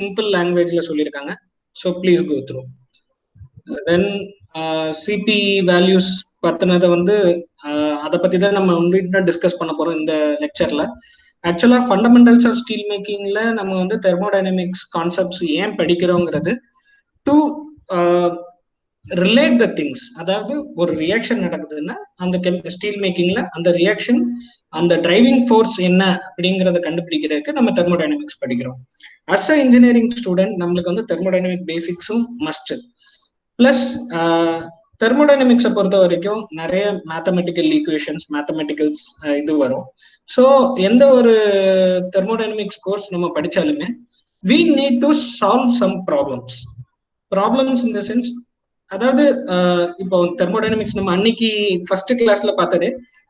Simple லாங்குவேஜ்ல சொல்லியிருக்காங்க. So please go through. Then CP values பத்தினதை வந்து அதை பத்தி தான் நம்ம வந்து இன்னும் டிஸ்கஸ் பண்ண போறோம் இந்த லெக்சர்ல. ஆக்சுவலா ஃபண்டமெண்டல்ஸ் ஆஃப் ஸ்டீல் மேக்கிங்ல நம்ம வந்து தெர்மோடைனமிக்ஸ் கான்செப்ட்ஸ் ஏன் படிக்கிறோங்கிறது டு ரிலேட் த திங்ஸ். அதாவது ஒரு ரியாக்ஷன் நடக்குதுன்னா அந்த ஸ்டீல் மேக்கிங்ல அந்த ரியாக்ஷன் அந்த டிரைவிங் ஃபோர்ஸ் என்ன அப்படிங்கிறத கண்டுபிடிக்கிறதுக்கு நம்ம தெர்மோடைனமிக்ஸ் படிக்கிறோம். அஸ் அ இன்ஜினியரிங் ஸ்டூடெண்ட் நம்மளுக்கு வந்து தெர்மோடைனமிக் பேசிக்ஸும் மஸ்ட். பிளஸ் தெர்மோடைனமிக்ஸை பொறுத்த வரைக்கும் நிறைய மேத்தமெட்டிக்கல் ஈக்குவேஷன்ஸ், மேத்தமெட்டிக்கல்ஸ் இது வரும். ஸோ எந்த ஒரு தெர்மோடைனமிக்ஸ் கோர்ஸ் நம்ம படிச்சாலுமே we need to solve some problems in the sense, அதாவது இப்போ தெர்மோடைனமிக்ஸ் நம்ம அன்னைக்கு ஃபர்ஸ்ட் கிளாஸ்ல பார்த்தது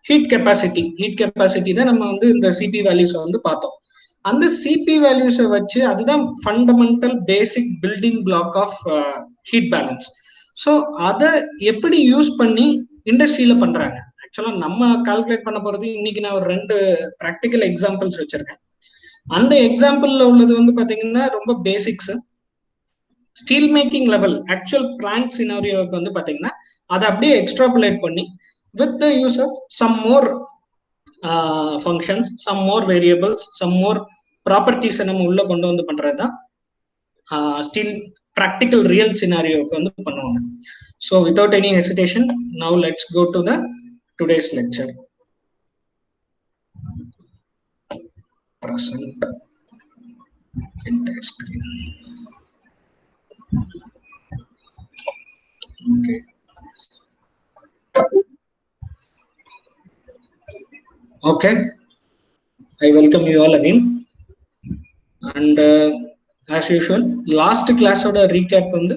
ஹீட் கெப்பாசிட்டி தான் நம்ம வந்து இந்த சிபி வேல்யூஸை வந்து பார்த்தோம். அந்த சிபி வேல்யூஸை வச்சு அதுதான் fundamental basic building block of heat balance. So அதை எப்படி யூஸ் பண்ணி இண்டஸ்ட்ரியில பண்றாங்க. ஆக்சுவலா நம்ம கால்குலேட் பண்ண போறது இன்னைக்கு நான் ஒரு 2 ப்ராக்டிக்கல் எக்ஸாம்பிள்ஸ் வச்சிருக்கேன். அந்த எக்ஸாம்பிள்ல உள்ளது வந்து பாத்தீங்கன்னா ரொம்ப basics. Steel making level actual plant சினாரியோவுக்கு வந்து பாத்தீங்கன்னா அதை அப்படியே எக்ஸ்ட்ராபுலேட் பண்ணி with the use of some more functions, some more variables, some more ப்ராப்பர்ட்டிஸை நம்ம உள்ள கொண்டு வந்து பண்றதுதான் ஸ்டீல் ப்ராக்டிக்கல் ரியல் சினாரியோவுக்கு வந்து பண்ணுவாங்க. So without any hesitation now let's go to the today's lecture. Present entire screen. Okay. Okay. I welcome you all again. And as usual, last class oda recap வந்து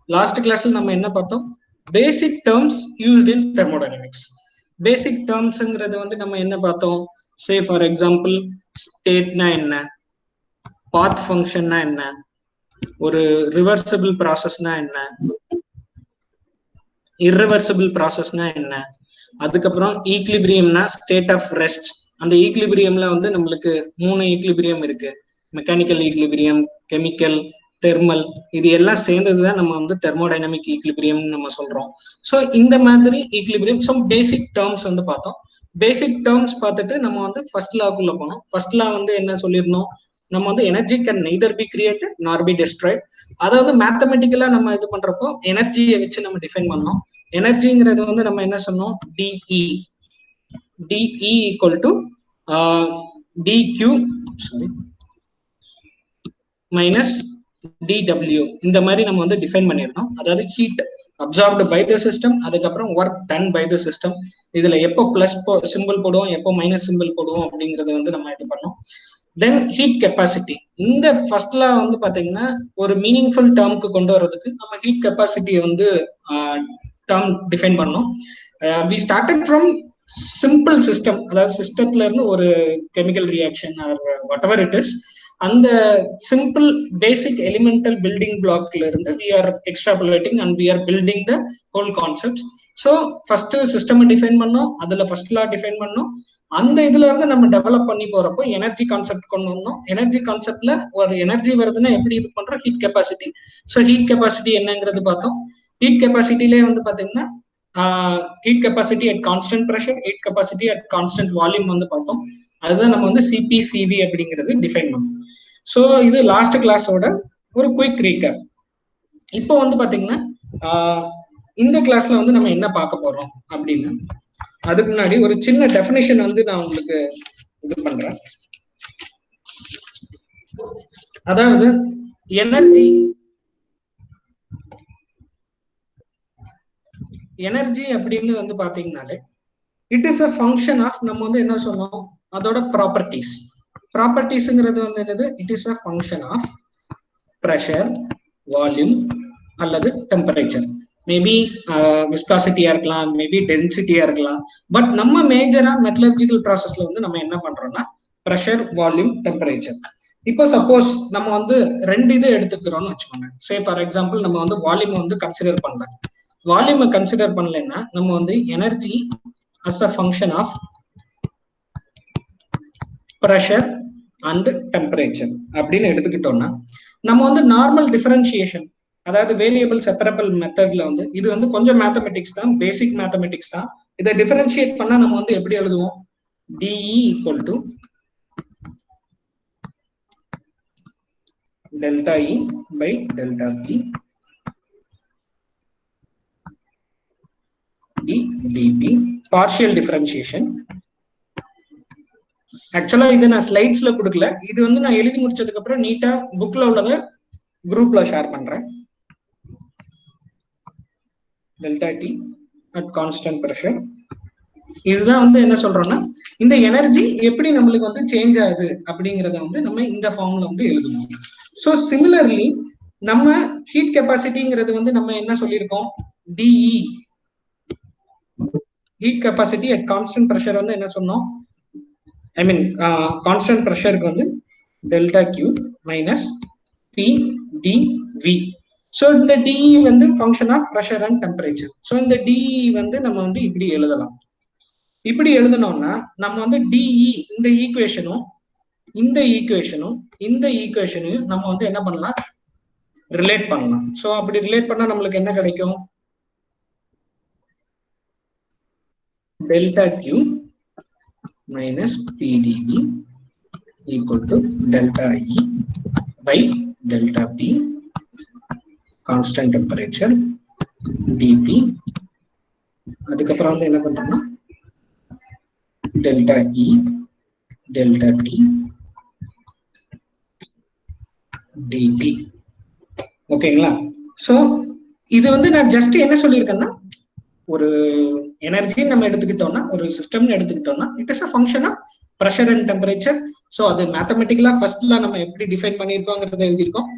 last classல நம்ம என்ன பார்த்தோம்? Basic terms used in thermodynamics. Basic termsங்கிறது வந்து நம்ம என்ன பார்த்தோம்? Say for example, ஸ்டேட்னா என்ன, பாத் ஃபங்க்ஷன்னா என்ன, ஒரு ரிவர்சிபிள் ப்ராசஸ்னா என்ன, இர்ரிவர்சிபிள் ப்ராசஸ்னா என்ன, அதுக்கப்புறம் ஈக்லிபிரியம்னா ஸ்டேட் ஆஃப் ரெஸ்ட். அந்த ஈக்லிபிரியம்ல வந்து நம்மளுக்கு 3 ஈக்லிபிரியம் இருக்கு. மெக்கானிக்கல் ஈக்லிபிரியம், கெமிக்கல், தெர்மல், இது எல்லாம் சேர்ந்ததுதான் நம்ம வந்து தெர்மோடைனமிக் ஈக்லிபிரியம் நம்ம சொல்றோம். ஸோ இந்த மாதிரி ஈக்லிபிரியம் சம் பேசிக் டேர்ம்ஸ் வந்து பார்த்தோம். பேசிக் டேர்ம்ஸ் பார்த்துட்டு நம்ம வந்து ஃபர்ஸ்ட் லாக்குள்ள போனோம். ஃபர்ஸ்ட் லா வந்து என்ன சொல்லியிருந்தோம், நம்ம வந்து energy can neither be created நார் பி டெஸ்ட்ராய்ட். அதாவது மேத்தமெட்டிக்கலா நம்ம இது பண்றப்போ எனர்ஜியை வச்சு நம்ம டிஃபைன் பண்ணோம். எனர்ஜிங்கிறது வந்து நம்ம என்ன சொன்னோம், DE equal to DQ minus DW, இந்த மாதிரி நம்ம வந்து டிஃபைன் பண்ணிருக்கோம். அதாவது heat absorbed by the system, அதுக்கப்புறம் work done by the system. இதுல எப்போ பிளஸ் சிம்பிள் போடுவோம், எப்போ மைனஸ் சிம்பிள் போடுவோம் அப்படிங்கறத வந்து நம்ம இது பண்ணோம். தென் ஹீட் கெப்பாசிட்டி, இந்த ஃபர்ஸ்ட் லா வந்து பாத்தீங்கன்னா ஒரு மீனிங்ஃபுல் டேர்முக்கு கொண்டு வர்றதுக்கு நம்ம ஹீட் கெப்பாசிட்டியை வந்து டேர்ம் டிஃபைன் பண்ணோம். We started from simple system, அதாவது சிஸ்டத்துல இருந்து ஒரு chemical reaction or whatever it is, அந்த சிம்பிள் பேசிக் எலிமெண்டல் பில்டிங் பிளாக்ல இருந்து we are extrapolating and we are building the whole concepts. So first system define பண்ணோம், அதுல ஃபர்ஸ்ட் லா define பண்ணோம். அந்த இதுல இருந்து நம்ம டெவலப் பண்ணி போறப்போ எனர்ஜி கான்செப்ட் கொண்டு வந்தோம். எனர்ஜி கான்செப்ட்ல ஒரு எனர்ஜி வருதுன்னா எப்படி இது பண்றோம், heat capacity. So heat capacity என்னங்கிறது பார்த்தோம். ஹீட் கெப்பாசிட்டிலே வந்து பாத்தீங்கன்னா heat capacity at constant pressure, heat capacity at constant volume வந்து பார்த்தோம். அதுதான் நம்ம வந்து சிபிசிவி அப்படிங்கிறது டிஃபைன் பண்ணோம். ஸோ இது லாஸ்ட் கிளாஸோட ஒரு குயிக் ரீகேப். இப்போ வந்து பாத்தீங்கன்னா இந்த கிளாஸ்ல வந்து நம்ம என்ன பார்க்க போறோம் அப்படின்னு, அதுக்கு முன்னாடி ஒரு சின்ன டெஃபினிஷன் வந்து நான் உங்களுக்கு இது பண்றேன். அதாவது எனர்ஜி அப்படின்னு வந்து பாத்தீங்கன்னாலே it is a function of, நம்ம வந்து என்ன சொன்னோம், அதோட ப்ராப்பர்ட்டிஸ். ப்ராப்பர்ட்டிஸ்ங்கிறது வந்து என்னது, it is a function of pressure, volume அல்லது டெம்பரேச்சர். மேபி விஸ்காசிட்டியா இருக்கலாம், மேபி டென்சிட்டியா இருக்கலாம். பட் நம்ம மேஜரா மெட்டலர்ஜிக்கல் ப்ராசஸ்ல வந்து நம்ம என்ன பண்றோம்னா ப்ரெஷர், வால்யூம், டெம்பரேச்சர். இப்போ சப்போஸ் நம்ம வந்து 2 இது எடுத்துக்கிறோம்னு வச்சுக்கோங்க. சே ஃபார் எக்ஸாம்பிள் நம்ம வந்து வால்யூம் வந்து கன்சிடர் பண்ணல. வால்யூமை கன்சிடர் பண்ணலைன்னா நம்ம வந்து energy as a function of pressure and temperature அப்படின்னு எடுத்துக்கிட்டோம்னா, நம்ம வந்து நார்மல் டிஃபரன்ஷியேஷன், அதாவது வேரியபிள் செப்பரபிள் மெத்தட்ல வந்து இது வந்து கொஞ்சம் மேத்தமெட்டிக்ஸ் தான், பேசிக் மேத்தமெட்டிக்ஸ் தான். இதை டிஃபரன்ஷியேட் பண்ணா நம்ம வந்து எப்படி எழுதுவோம்? DE equal to delta E by delta P dP partial differentiation. ஆக்சுவலா இது நான் ஸ்லைட்ஸ்ல கொடுக்கல, இது வந்து நான் எழுதி முடிச்சதுக்கு அப்புறம் நீட்டா புக்ல உள்ளதை குரூப்ல ஷேர் பண்றேன். Delta D at constant pressure. இதுதான் வந்து என்ன சொல்றோம்னா இந்த எனர்ஜி எப்படி நம்மளுக்கு வந்து சேஞ்ச் ஆகுது அப்படிங்கறத வந்து நம்ம இந்த ஃபார்ம்ல வந்து எழுதுவோம். ஸோ சிமிலர்லி நம்ம ஹீட் கெப்பாசிட்டிங்கிறது வந்து நம்ம என்ன சொல்லியிருக்கோம்? DE heat capacity at constant pressure வந்து என்ன சொன்னோம்? ஐ மீன் கான்ஸ்டன்ட் பிரஷருக்கு வந்து delta Q minus P D V. So இந்த டிஇ வந்து function of pressure and temperature. So இந்த டிஇ வந்து நம்ம வந்து இப்படி எழுதலாம். இப்படி எழுதணும்னா நம்ம வந்து டிஇ இந்த ஈக்குவேஷனும் இந்த ஈக்குவேஷனும் இந்த ஈக்குவேஷனையும் நம்ம வந்து என்ன பண்ணலாம்? ரிலேட் பண்ணலாம். ஸோ அப்படி ரிலேட் பண்ணா நம்மளுக்கு என்ன கிடைக்கும்? Delta Q minus PDV equal to delta E by delta P constant temperature DP. அதுக்கப்புறம் வந்து என்ன பண்றோம்னா delta E delta T DP. ஓகேங்களா? ஸோ இது வந்து நான் ஜஸ்ட் என்ன சொல்லியிருக்கேன்னா, ஒரு எனர்ஜி நம்ம எடுத்துக்கிட்டோம்னா, ஒரு சிஸ்டம்னு எடுத்துக்கிட்டோம்னா, it is a function of pressure and temperature. So அது மேத்தமெட்டிக்கலா ஃபர்ஸ்ட்ல நம்ம எப்படி டிஃபைன் பண்ணியிருக்கோங்கிறத எழுதியிருக்கோம்.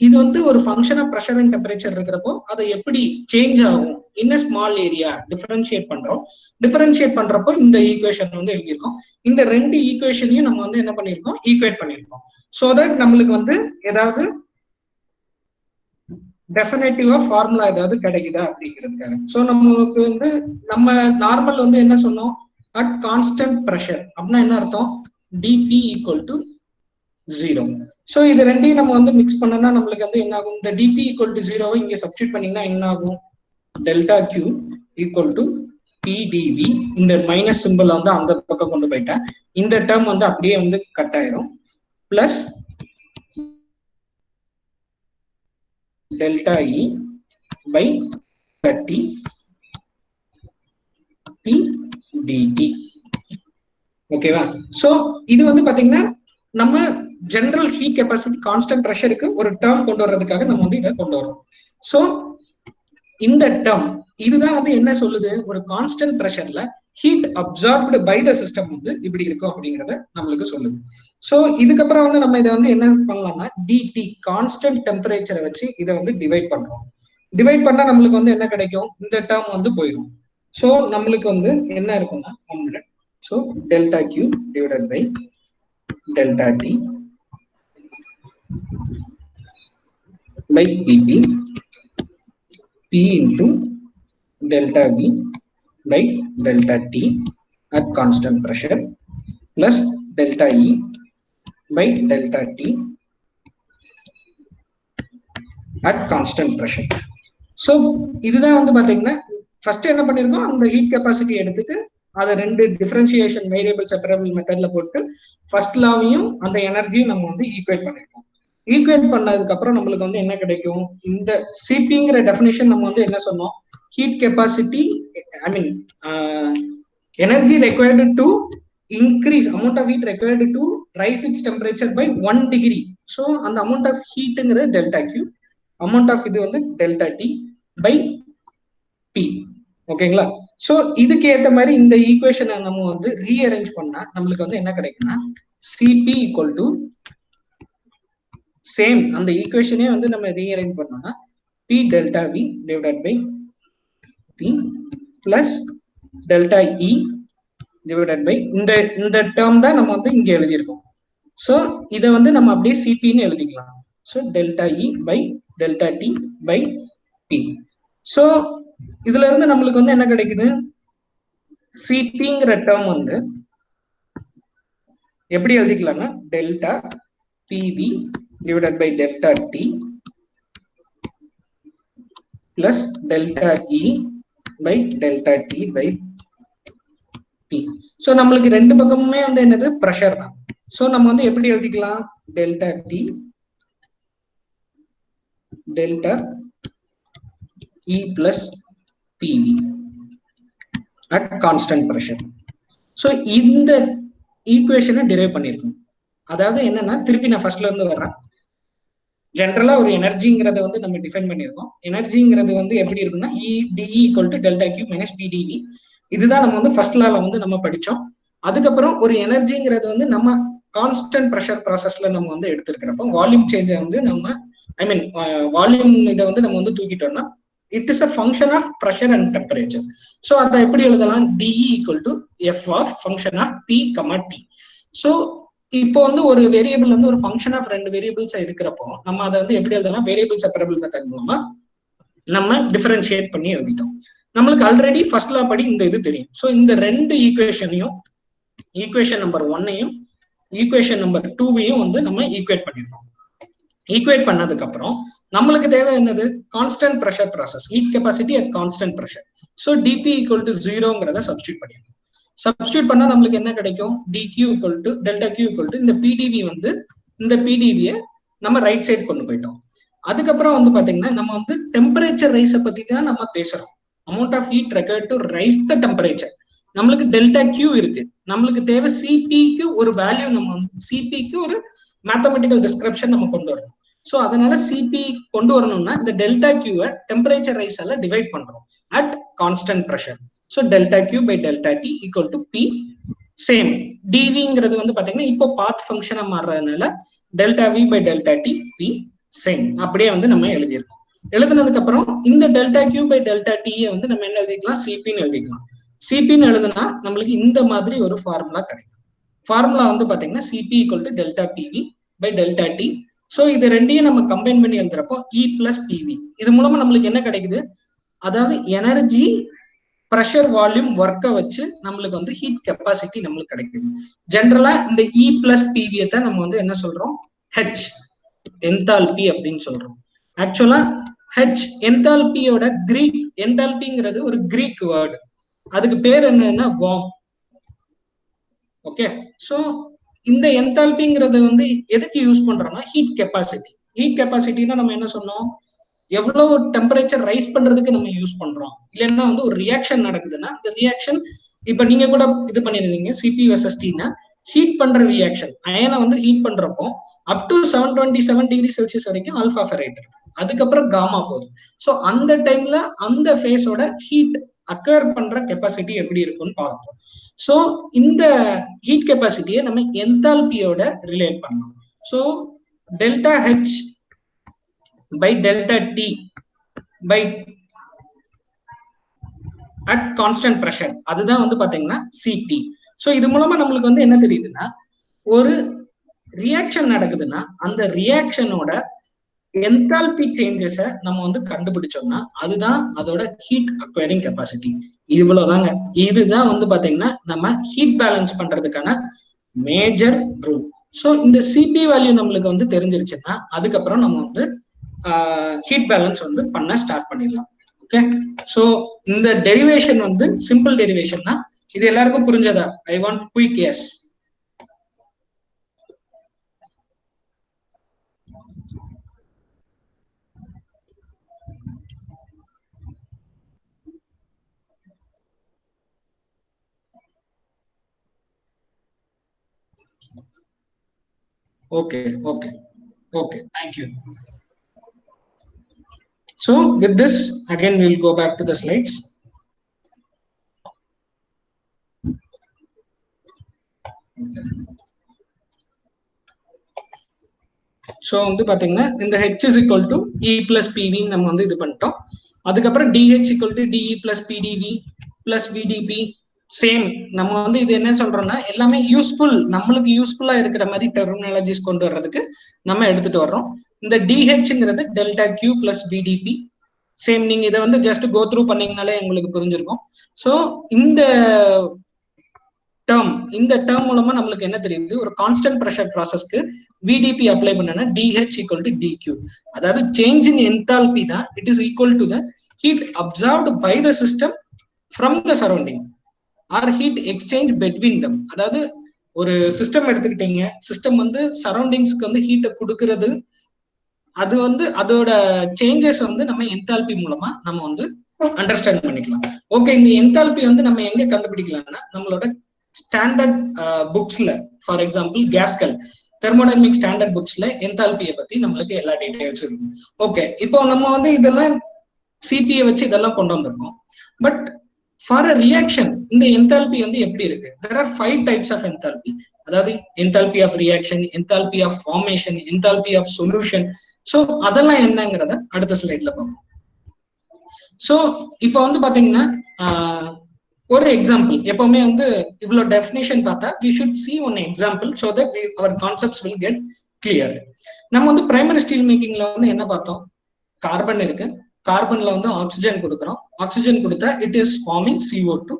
இது வந்து ஒரு function of pressure and temperature இருக்கிறப்போ அதை எப்படி சேஞ்ச் ஆகும் in a small area differentiate பண்றோம். டிஃபரன்ஷியேட் பண்றப்போ இந்த ஈக்குவேஷன் வந்து எழுதியிருக்கோம். இந்த ரெண்டு ஈக்குவேஷனையும் நம்ம வந்து என்ன பண்ணியிருக்கோம்? ஈக்குவேட் பண்ணியிருக்கோம். ஸோ தட் நம்மளுக்கு வந்து ஏதாவது டெஃபினட்டிவா ஃபார்முலா ஏதாவது கிடைக்குதா அப்படிங்கிறதுக்காக. ஸோ நம்மளுக்கு வந்து நம்ம நார்மல் வந்து என்ன சொன்னோம்? அட் கான்ஸ்டன்ட் ப்ரெஷர் அப்படின்னா என்ன அர்த்தம்? DP equal to 0. ஸோ இது ரெண்டையும் நம்ம வந்து மிக்ஸ் பண்ணனா நம்மளுக்கு வந்து என்ன ஆகும்? இந்த டிபி ஈக்குவல் டு 0 இங்க சப்ஸ்டியூட் பண்ணீங்கன்னா என்ன ஆகும்? Delta Q equal to PDV. இந்த மைனஸ் சிம்பிள் வந்து அந்த பக்கம் கொண்டு போயிட்டேன். இந்த டேர்ம் வந்து அப்படியே வந்து கட் ஆயிரும். Plus delta E by 30 P dt. ஓகேவா? சோ இது வந்து பாத்தீங்கன்னா நம்ம ஜெனரல் ஹீட் கெப்பாசிட்டி கான்ஸ்டன்ட் பிரஷருக்கு ஒரு டேர்ம் கொண்டு வர்றதுக்காக நம்ம வந்து இதை கொண்டு வரோம். சோ இந்த டேர்ம் இதுதான் வந்து என்ன சொல்லுது? ஒரு கான்ஸ்டன்ட் பிரஷர்ல heat absorbed by the system வந்து இப்படி இருக்கும் அப்படிங்கறத நம்மளுக்கு சொல்லுது. சோ இதுக்கப்புறம் வந்து நம்ம இதை வந்து என்ன பண்ணலாம்னா டிடி கான்ஸ்டன்ட் டெம்பரேச்சரை வச்சு இதை வந்து டிவைட் பண்றோம். டிவைட் பண்ணா நம்மளுக்கு வந்து என்ன கிடைக்கும்? இந்த டேர்ம் வந்து போயிடும். சோ நம்மளுக்கு வந்து என்ன இருக்கும்னா 100. So delta Q divided by delta T by PP P into delta V by delta T at constant pressure plus delta E by delta T at constant pressure. So இதுதான் வந்து பாத்தீங்கன்னா first என்ன பண்ணிருக்கோம்? அந்த ஹீட் கெப்பாசிட்டி எடுத்துட்டு அதை ரெண்டு differentiation variable separable மெத்தட்ல போட்டு ஃபர்ஸ்ட் லாவையும் அந்த எனர்ஜியும் நம்ம வந்து ஈக்குவேட் பண்ணிருக்கோம். ஈக்குவேட் பண்ணதுக்கு அப்புறம் நம்மளுக்கு வந்து என்ன கிடைக்கும்? இந்த சிபிங்கிற டெஃபினிஷன் நம்ம வந்து என்ன சொன்னோம்? Heat capacity I mean energy required to increase amount of heat required to rise its temperature by 1 degree. So அந்த அமௌண்ட் ஆஃப் ஹீட்டுங்கிறது டெல்டா கியூ, அமௌண்ட் ஆஃப் இது வந்து டெல்டா டி பை பி. ஓகேங்களா? சோ இதுக்கு ஏற்ற மாதிரி இந்த ஈக்குவேஷனை நம்ம வந்து ரீஅரேஞ்ச் பண்ணா நம்மளுக்கு வந்து என்ன கிடைக்கும்னா சிபி ஈக்குவல் டு சேம் அந்த ஈக்குவேஷனே வந்து நம்ம ரீஅரேஞ்ச் பண்ணோம்னா P delta V divided by P plus delta E divided by இந்த டேர்ம் தான் நம்ம வந்து இங்க எழுதியிருக்கோம். ஸோ இதை வந்து நம்ம அப்படியே சிபின்னு எழுதிக்கலாம். So delta E by delta T by P. So இதுல இருந்து நம்மளுக்கு வந்து என்ன கிடைக்குது? சிபிங்கிற டேர்ம் வந்து எப்படி எழுதிக்கலாம்னா delta PV divided by delta T plus delta E by delta T by P. So நம்மளுக்கு ரெண்டு பக்கமுமே வந்து என்னது pressure தான். So நம்ம வந்து எப்படி எழுதிக்கலாம் delta T delta E plus PV at constant pressure. So இந்த ஈக்குவேஷனை டிரைவ் பண்ணிருக்கோம். அதாவது என்னன்னா திருப்பி நான் ஃபர்ஸ்ட்ல இருந்து வர்றேன். ஜென்ரலா ஒரு எனர்ஜிங்கிறத வந்து நம்ம டிஃபைன் பண்ணியிருக்கோம். எனர்ஜிங்கிறது வந்து எப்படி இருக்குன்னா DE equal to delta Q minus PdV. இதுதான் நம்ம வந்து ஃபர்ஸ்ட் லால வந்து நம்ம படிச்சோம். அதுக்கப்புறம் ஒரு எனர்ஜிங்கிறது வந்து நம்ம கான்ஸ்டன்ட் ப்ரெஷர் ப்ராசஸ்ல நம்ம வந்து எடுத்திருக்கிறப்போ வால்யூம் சேஞ்சை வந்து நம்ம வால்யூம் இதை வந்து நம்ம வந்து தூக்கிட்டோம்னா it is a function of pressure and temperature. So அதை எப்படி எழுதலாம் DE equal to F of function of P, T. So இப்போ வந்து ஒரு வேரியபிள் வந்து ஒரு ஃபங்க்ஷன் ஆஃப் ரெண்டு வேரியபிள்ஸ் இருக்கிறப்போ நம்ம அதை வந்து எப்படி எழுதலாம் வேரியபிள் செப்பரபிள் மெத்தட் மூலமா நம்ம டிஃபரன்ஷியேட் பண்ணி எழுதிட்டோம். நம்மளுக்கு ஆல்ரெடி ஃபர்ஸ்ட் லா படி இந்த இது தெரியும். ஸோ இந்த ரெண்டு ஈக்குவேஷனையும் ஈக்குவேஷன் நம்பர் 1ஐயும் ஈக்குவேஷன் நம்பர் 2வையும் வந்து நம்ம ஈக்குவேட் பண்ணிருக்கோம். ஈக்குவேட் பண்ணதுக்கு அப்புறம் நம்மளுக்கு தேவை என்னது constant pressure process heat capacity at constant pressure. So DP equal to 0ங்கிறத சப்ஸ்டியூட் பண்ணிருக்கோம். சப்ஸ்டியூட் பண்ணா நம்மளுக்கு என்ன கிடைக்கும் DQ equal to delta Q equal to இந்த PdV வந்து இந்த PdVயை நம்ம ரைட் சைட் கொண்டு போயிட்டோம். அதுக்கப்புறம் வந்து பாத்தீங்கன்னா நம்ம வந்து டெம்பரேச்சர் ரைஸை பத்தி தான் நம்ம பேசுறோம். Amount of heat required to rise the temperature. நம்மளுக்கு டெல்டா Q இருக்கு. நம்மளுக்கு தேவை CPக்கு ஒரு வேல்யூ நம்ம வந்து CPக்கு ஒரு மேத்தமெட்டிக்கல் டிஸ்கிரிப்ஷன் நம்ம கொண்டு வரணும். ஸோ அதனால CP கொண்டு வரணும்னா இந்த டெல்டா Qவை டெம்பரேச்சர் ரைஸால டிவைட் பண்றோம் at constant pressure. So delta Q by delta T equal to P. Same DVங்கிறது வந்து பாத்தீங்கன்னா இப்போ பாத் ஃபங்க்ஷனா மாறுறதுனால delta V by delta T P same அப்படியே வந்து நம்ம எழுதியிருக்கோம். எழுதுனதுக்கு அப்புறம் இந்த delta Q by delta T வந்து நம்ம என்ன எழுதிக்கலாம் CPன்னு எழுதிக்கலாம். CPன்னு எழுதுனா நம்மளுக்கு இந்த மாதிரி ஒரு ஃபார்முலா கிடைக்கும். ஃபார்முலா வந்து பாத்தீங்கன்னா CP equal to delta PV by delta T. So இது ரெண்டையும் நம்ம கம்பைன் பண்ணி எழுதுறப்போ E பிளஸ் PV. இது மூலமா நம்மளுக்கு என்ன கிடைக்குது அதாவது எனர்ஜி ப்ரெஷர் வால்யூம் ஒர்க்கை வச்சு நம்மளுக்கு வந்து ஹீட் கெப்பாசிட்டி நம்மளுக்கு கிடைக்குது. ஜென்ரலா இந்த E பிளஸ் PV தான் நம்ம வந்து என்ன சொல்றோம் H என்தால்பி அப்படின்னு சொல்றோம். ஆக்சுவலா H என்தால்பியோட கிரீக் என்தால்பிங்கிறது ஒரு கிரீக் வேர்டு. அதுக்கு பேர் என்னன்னா வார்ம். ஓகே, ஸோ இந்த என்தால்பிங்கிறது வந்து எதுக்கு யூஸ் பண்றோம்னா ஹீட் கெப்பாசிட்டி. ஹீட் கெப்பாசிட்டினா நம்ம என்ன சொன்னோம் எவ்வளவு டெம்பரேச்சர் ரைஸ் பண்றதுக்கு நம்ம யூஸ் பண்றோம். இல்லைன்னா வந்து ஒரு ரியாக்ஷன் நடக்குதுன்னா இந்த ரியாக்ஷன் இப்ப நீங்க கூட இது பண்ணிருந்தீங்க CP வெர்சஸ் Tனா ஹீட் பண்ற ரியாக்ஷன் அயனை வந்து ஹீட் பண்றப்போ அப் டு 727 டிகிரி செல்சியஸ் வரைக்கும் ஆல்பா ஃபெரைட் இருக்கு. அதுக்கப்புறம் காமா போகுது. ஸோ அந்த டைம்ல அந்த ஃபேஸோட ஹீட் அக்வயர் பண்ற கெப்பாசிட்டி எப்படி இருக்கும்னு பார்ப்போம். ஸோ இந்த ஹீட் கெப்பாசிட்டியை நம்ம என்தால்பியோட ரிலேட் பண்ணலாம். So delta H by delta T by at constant pressure அதுதான் வந்து பாத்தீங்கன்னா CP. ஸோ இது மூலமா நம்மளுக்கு வந்து என்ன தெரியுதுன்னா ஒரு ரியாக்ஷன் நடக்குதுன்னா அந்த ரியாக்ஷனோட என்தால்பி சேஞ்சஸை நம்ம வந்து கண்டுபிடிச்சோம்னா அதுதான் அதோட ஹீட் அக்வயரிங் கெப்பாசிட்டி. இவ்வளவுதாங்க. இதுதான் வந்து பாத்தீங்கன்னா நம்ம ஹீட் பேலன்ஸ் பண்றதுக்கான மேஜர் ரூல். ஸோ இந்த CP வேல்யூ நம்மளுக்கு வந்து தெரிஞ்சிருச்சுன்னா அதுக்கப்புறம் நம்ம வந்து ஹீட் பேலன்ஸ் வந்து பண்ண ஸ்டார்ட் பண்ணிடலாம். ஓகே, ஸோ இந்த டெரிவேஷன் வந்து சிம்பிள் டெரிவேஷன் தான். இது எல்லாருக்கும் புரிஞ்சதா? I want quick yes. Okay, okay, okay. Thank you. So with this, again, we'll go back to the slides. Okay. So வந்து பாத்தீங்கன்னா இந்த H is equal to E plus PV நம்ம வந்து இது பண்ணிட்டோம். அதுக்கப்புறம் DH equal to DE plus PdV plus VdP. Same நம்ம வந்து இது என்ன சொல்றோம்னா எல்லாமே யூஸ்ஃபுல், நம்மளுக்கு யூஸ்ஃபுல்லா இருக்கிற மாதிரி டெர்மினாலஜிஸ் கொண்டு வர்றதுக்கு நம்ம எடுத்துட்டு வர்றோம். இந்த DHங்கிறது delta Q plus VdP. Same நீங்க இதை வந்து ஜஸ்ட் கோ த்ரூ பண்ணீங்கனாலே உங்களுக்கு புரிஞ்சிருக்கும். ஸோ இந்த டேர்ம், இந்த டேர்ம் மூலமா நம்மளுக்கு என்ன தெரியுது, ஒரு கான்ஸ்டன்ட் ப்ரெஷர் ப்ராசஸ்க்கு விடிபி அப்ளை பண்ணனா டிஹெச் ஈக்குவல் டு டிக்யூ. அதாவது சேஞ்ச் இன் என்தால்பி தான் it is equal to the heat absorbed by the system from the surrounding or heat exchange between them. அதாவது ஒரு சிஸ்டம் எடுத்துக்கிட்டீங்க, சிஸ்டம் வந்து சரௌண்டிங்ஸ்க்கு வந்து ஹீட்டை கொடுக்கறது, அது வந்து அதோட சேஞ்சஸ் வந்து நம்ம என்தால்பி மூலமா நம்ம வந்து அண்டர்ஸ்டாண்ட் பண்ணிக்கலாம். ஓகே, இந்த என்தால்பி வந்து நம்ம எங்க கண்டுபிடிக்கலாம்னா நம்மளோட ஸ்டாண்டர்ட் புக்ஸ்ல, for example Gaskell thermodynamic standard புக்ஸ்ல என்தால்பியை பத்தி நம்மளுக்கு எல்லா டீடைல்ஸ் இருக்கும். ஓகே, இப்போ நம்ம வந்து இதெல்லாம் சிபிஐ வச்சு இதெல்லாம் கொண்டு வந்திருக்கோம். பட் ஃபார் அ ரியாக்ஷன் இந்த என்தால்பி வந்து எப்படி இருக்கு? There are 5 types of enthalpy. அதாவது enthalpy of reaction, enthalpy of formation, enthalpy of solution. So அதெல்லாம் என்னங்கிறத அடுத்த ஸ்லைட்ல பார்ப்போம். ஸோ இப்போ வந்து பாத்தீங்கன்னா ஒரு எக்ஸாம்பிள், எப்பவுமே வந்து இவ்வளவு டெஃபினேஷன் பார்த்தா we should see one example so that our concepts will get clear. நம்ம வந்து பிரைமரி ஸ்டீல் மேக்கிங்ல வந்து என்ன பார்த்தோம்? கார்பன் இருக்கு, கார்பன்ல வந்து ஆக்சிஜன் கொடுக்குறோம், ஆக்சிஜன் கொடுத்தா it is forming CO2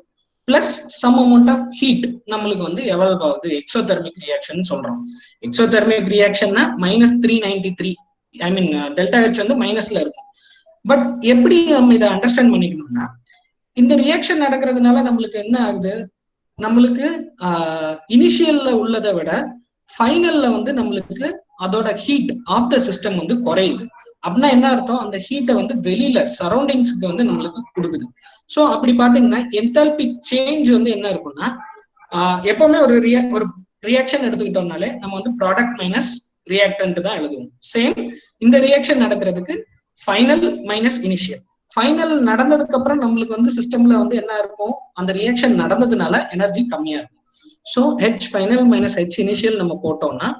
plus some amount of heat நம்மளுக்கு வந்து எவால்வ் ஆகுது, எக்ஸோதெர்மிக் ரியாக்ஷன் சொல்றோம். எக்ஸோதெர்மிக் ரியாக்ஷன்னா -393, ஐ மீன் டெல்டா ஹெச் வந்து மைனஸ்ல இருக்கும். பட் எப்படி நம்ம இதை அண்டர்ஸ்டாண்ட் பண்ணிக்கணும்னா, இந்த ரியாக்ஷன் நடக்கிறதுனால நம்மளுக்கு என்ன ஆகுது, நம்மளுக்கு இனிஷியல்ல உள்ளதை விட ஃபைனல்ல வந்து நம்மளுக்கு அதோட ஹீட் ஆஃப் த சிஸ்டம் வந்து குறையுது. அப்படின்னா என்ன அர்த்தம், அந்த ஹீட்டை வந்து வெளியில சரௌண்டிங்ஸ்க்கு வந்து நம்மளுக்கு கொடுக்குது. ஸோ அப்படி பாத்தீங்கன்னா என்தால்பி சேஞ்ச் வந்து என்ன இருக்கும்னா, எப்பவுமே ஒரு ரியாக்ஷன் எடுத்துக்கிட்டோம்னாலே நம்ம வந்து ப்ராடக்ட் மைனஸ் ரியாக்டன்ட் தான் எழுதுவோம். சேம் இந்த ரியாக்ஷன் நடக்கிறதுக்கு ஃபைனல் மைனஸ் இனிஷியல். ஃபைனல் நடந்ததுக்கு அப்புறம் நம்மளுக்கு வந்து சிஸ்டம்ல வந்து என்ன இருக்கும், அந்த ரியாக்ஷன் நடந்ததுனால எனர்ஜி கம்மியா இருக்கும். So H final minus H initial நம்ம போட்டோம்னா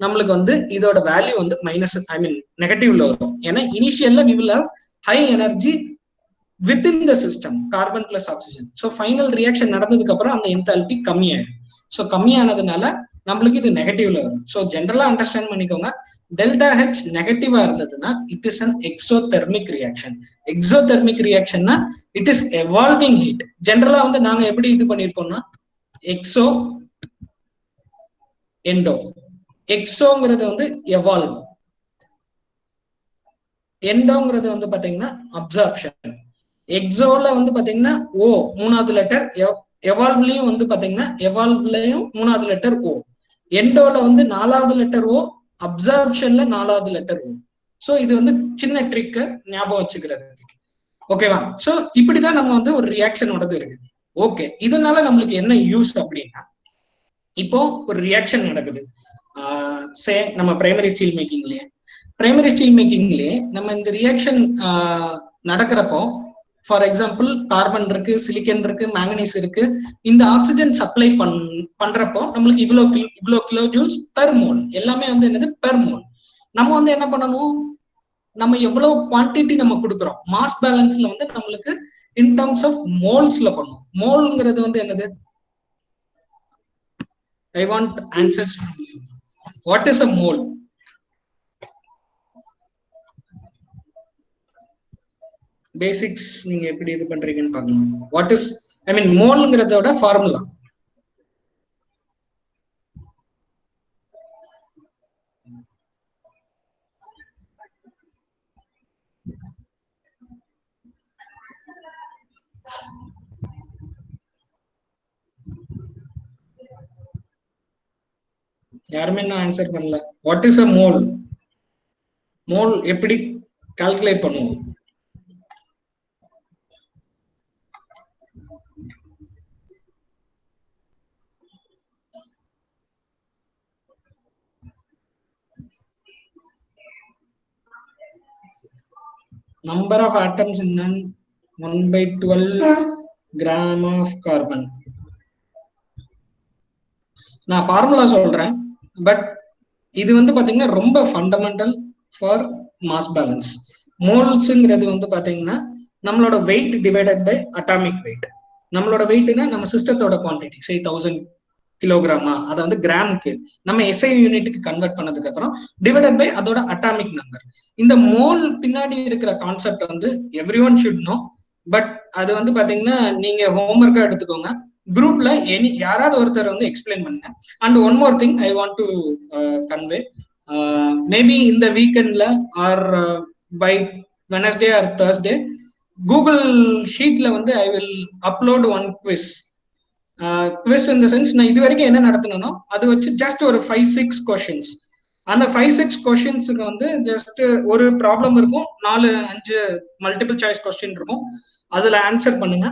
நம்மளுக்கு வந்து இதோட வேல்யூ வந்து மைனஸ், ஐ மீன் நெகட்டிவ்ல வரும். ஏன்னா இனிஷியல்ல we will have high energy within the system, carbon plus oxygen. So final reaction நடந்ததுக்கு அப்புறம் அந்த என்தால்பி கம்மியாயிடும். ஸோ கம்மியானதுனால நம்மளுக்கு இது நெகட்டிவ்ல வரும். ஸோ ஜென்ரலா அண்டர்ஸ்டாண்ட் பண்ணிக்கோங்க, டெல்டா ஹெச் நெகட்டிவா இருந்ததுன்னா it is an exothermic reaction. Exothermic ரியாக்ஷன்னா இட் இஸ் எவால்விங் ஹீட். ஜென்ரலா வந்து நாங்க எப்படி இது பண்ணிருப்போம்னா எக்ஸோ எண்டோ. எக்ஸோங்கிறது வந்து எவால்வ், எண்டோங்கிறது வந்து பாத்தீங்கன்னா அப்சார்ப்ஷன். எக்ஸோல வந்து பாத்தீங்கன்னா ஓ மூணாவது லெட்டர், எவால்வ்லயும் வந்து பாத்தீங்கன்னா எவால்வ்லயும் மூணாவது லெட்டர் ஓ, எண்டோல வந்து நாலாவது லெட்டர் ஓ, அப்சார்ப்ஷன்ல நாலாவது லெட்டர் ஓ. ஸோ இது வந்து சின்ன ட்ரிக் ஞாபகம் வச்சுக்கிறது. ஓகேவா? ஸோ இப்படிதான் நம்ம வந்து ஒரு ரியாக்ஷனோடது இருக்கு. ஓகே, இதனால நம்மளுக்கு என்ன யூஸ் அப்படின்னா, இப்போ ஒரு ரியாக்ஷன் நடக்குது சே நம்ம பிரைமரி ஸ்டீல் மேக்கிங்லயே நம்ம இந்த ரியாக்ஷன் நடக்கிறப்போ, ஃபார் எக்ஸாம்பிள் கார்பன் இருக்கு, சிலிக்கன் இருக்கு, மேங்கனீஸ் இருக்கு. இந்த ஆக்சிஜன் சப்ளை பண்றப்போ நம்மளுக்கு இவ்வளோ கிலோ ஜூல்ஸ் பெர் மோல், எல்லாமே வந்து என்னது பெர் மோல். நம்ம வந்து என்ன பண்ணணும், நம்ம எவ்வளவு குவான்டிட்டி நம்ம கொடுக்குறோம் மாஸ் பேலன்ஸ்ல வந்து நம்மளுக்கு இன் டர்ம்ஸ் ஆஃப் மோல்ஸ்ல பண்ணும். மோல்ங்கிறது வந்து என்னது, I want answers from you. What is a mole? Basics நீங்க எப்படி இது பண்றீங்கன்னு பார்க்கணும். What is, I mean மோல்ங்கிறதோட ஃபார்முலா யாருமே என்ன ஆன்சர் பண்ணல. What is a mole? Mole எப்படி கால்குலேட் பண்ணுவோம்? Number of atoms in 1/12 gram of carbon. நான் ஃபார்முலா சொல்றேன், பட் இது வந்து பாத்தீங்கன்னா ரொம்ப ஃபண்டமெண்டல் ஃபார் மாஸ் பேலன்ஸ். மோல்ஸ்ங்கிறது வந்து பாத்தீங்கன்னா நம்மளோட weight divided by atomic weight. நம்மளோட வெயிட்னா நம்ம சிஸ்டத்தோட குவான்டிட்டி, சே 1000 கிலோகிராமா, அதை வந்து கிராமுக்கு நம்ம எஸ்ஐ யூனிட்டுக்கு கன்வெர்ட் பண்ணதுக்கு அப்புறம் டிவைடட் பை அதோட அட்டாமிக் நம்பர். இந்த மோல் பின்னாடி இருக்கிற கான்செப்ட் வந்து every one should know. But அது வந்து பாத்தீங்கன்னா நீங்க ஹோம்ஒர்க்கா எடுத்துக்கோங்க. குரூப்ல யாராவது ஒருத்தர் வந்து எக்ஸ்பிளைன் பண்ணுங்க. And one more thing I want to convey, maybe இந்த வீக்கெண்ட்ல or by Wednesday or Thursday Google ஷீட்ல வந்து I will upload one quiz. Quiz in the sense, நான் இது வரைக்கும் என்ன நடத்தினோ அது வச்சு ஜஸ்ட் ஒரு 5-6 கொஸ்டின்ஸ். அந்த 5-6 கொஸ்டின்ஸுக்கு வந்து ஜஸ்ட் ஒரு ப்ராப்ளம் இருக்கும், 4-5 மல்டிபிள் சாய்ஸ் கொஸ்டின் இருக்கும். அதுல ஆன்சர் பண்ணுங்க.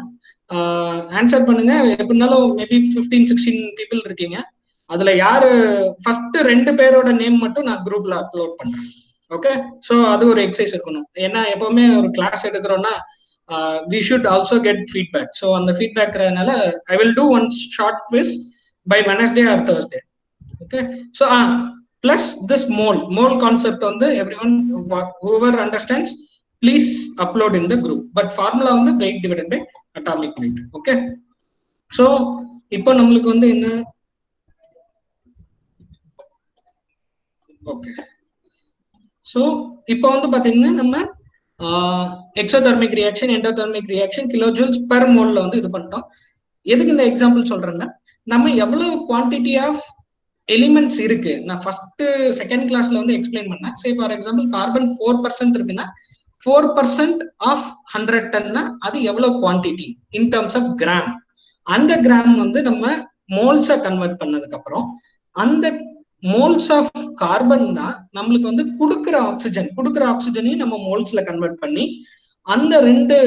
எப்படினாலும் மேபி 15-16 பீப்புள் இருக்கீங்க. அதுல யாரு ஃபர்ஸ்ட் 2 பேரோட நேம் மட்டும் நான் குரூப்ல அப்லோட் பண்றேன். ஓகே, ஸோ அது ஒரு எக்ஸசைஸ் இருக்கணும். ஏன்னா எப்பவுமே ஒரு class எடுக்கிறோம்னா we should also get feedback. So on the feedback I will do one short quiz by Wednesday or Thursday. Okay, so plus this mole concept on the everyone whoever understands please upload in the group. But formula on the weight divided by atomic weight. Okay, so இப்போ நம்மளுக்கு வந்து என்ன, okay, so இப்போ வந்து பாத்தீங்கன்னா நம்ம exothermic reaction, endothermic reaction kilo joules per மோல்ல வந்து இது பண்ணிட்டோம். எதுக்கு இந்த எக்ஸாம்பிள் சொல்றேன்னா, நம்ம எவ்வளவு குவான்டிட்டி ஆஃப் எலிமெண்ட்ஸ் இருக்கு நான் ஃபர்ஸ்ட் செகண்ட் கிளாஸ்ல வந்து எக்ஸ்பிளைன் பண்ணேன். சே ஃபார் எக்ஸாம்பிள் கார்பன் 4% இருக்குன்னா 4% ஆஃப் 100 டன்னா அது எவ்வளவு quantity in terms of gram. அந்த கிராம் வந்து நம்ம மோல்ஸா கன்வெர்ட் பண்ணதுக்கு அப்புறம் அந்த மோல்ஸ் ஆஃப் கார்பன் தான் நம்மளுக்கு வந்து கொடுக்குற ஆக்சிஜனையும் நம்ம மோல்ஸ்ல கன்வெர்ட் பண்ணி அந்த 2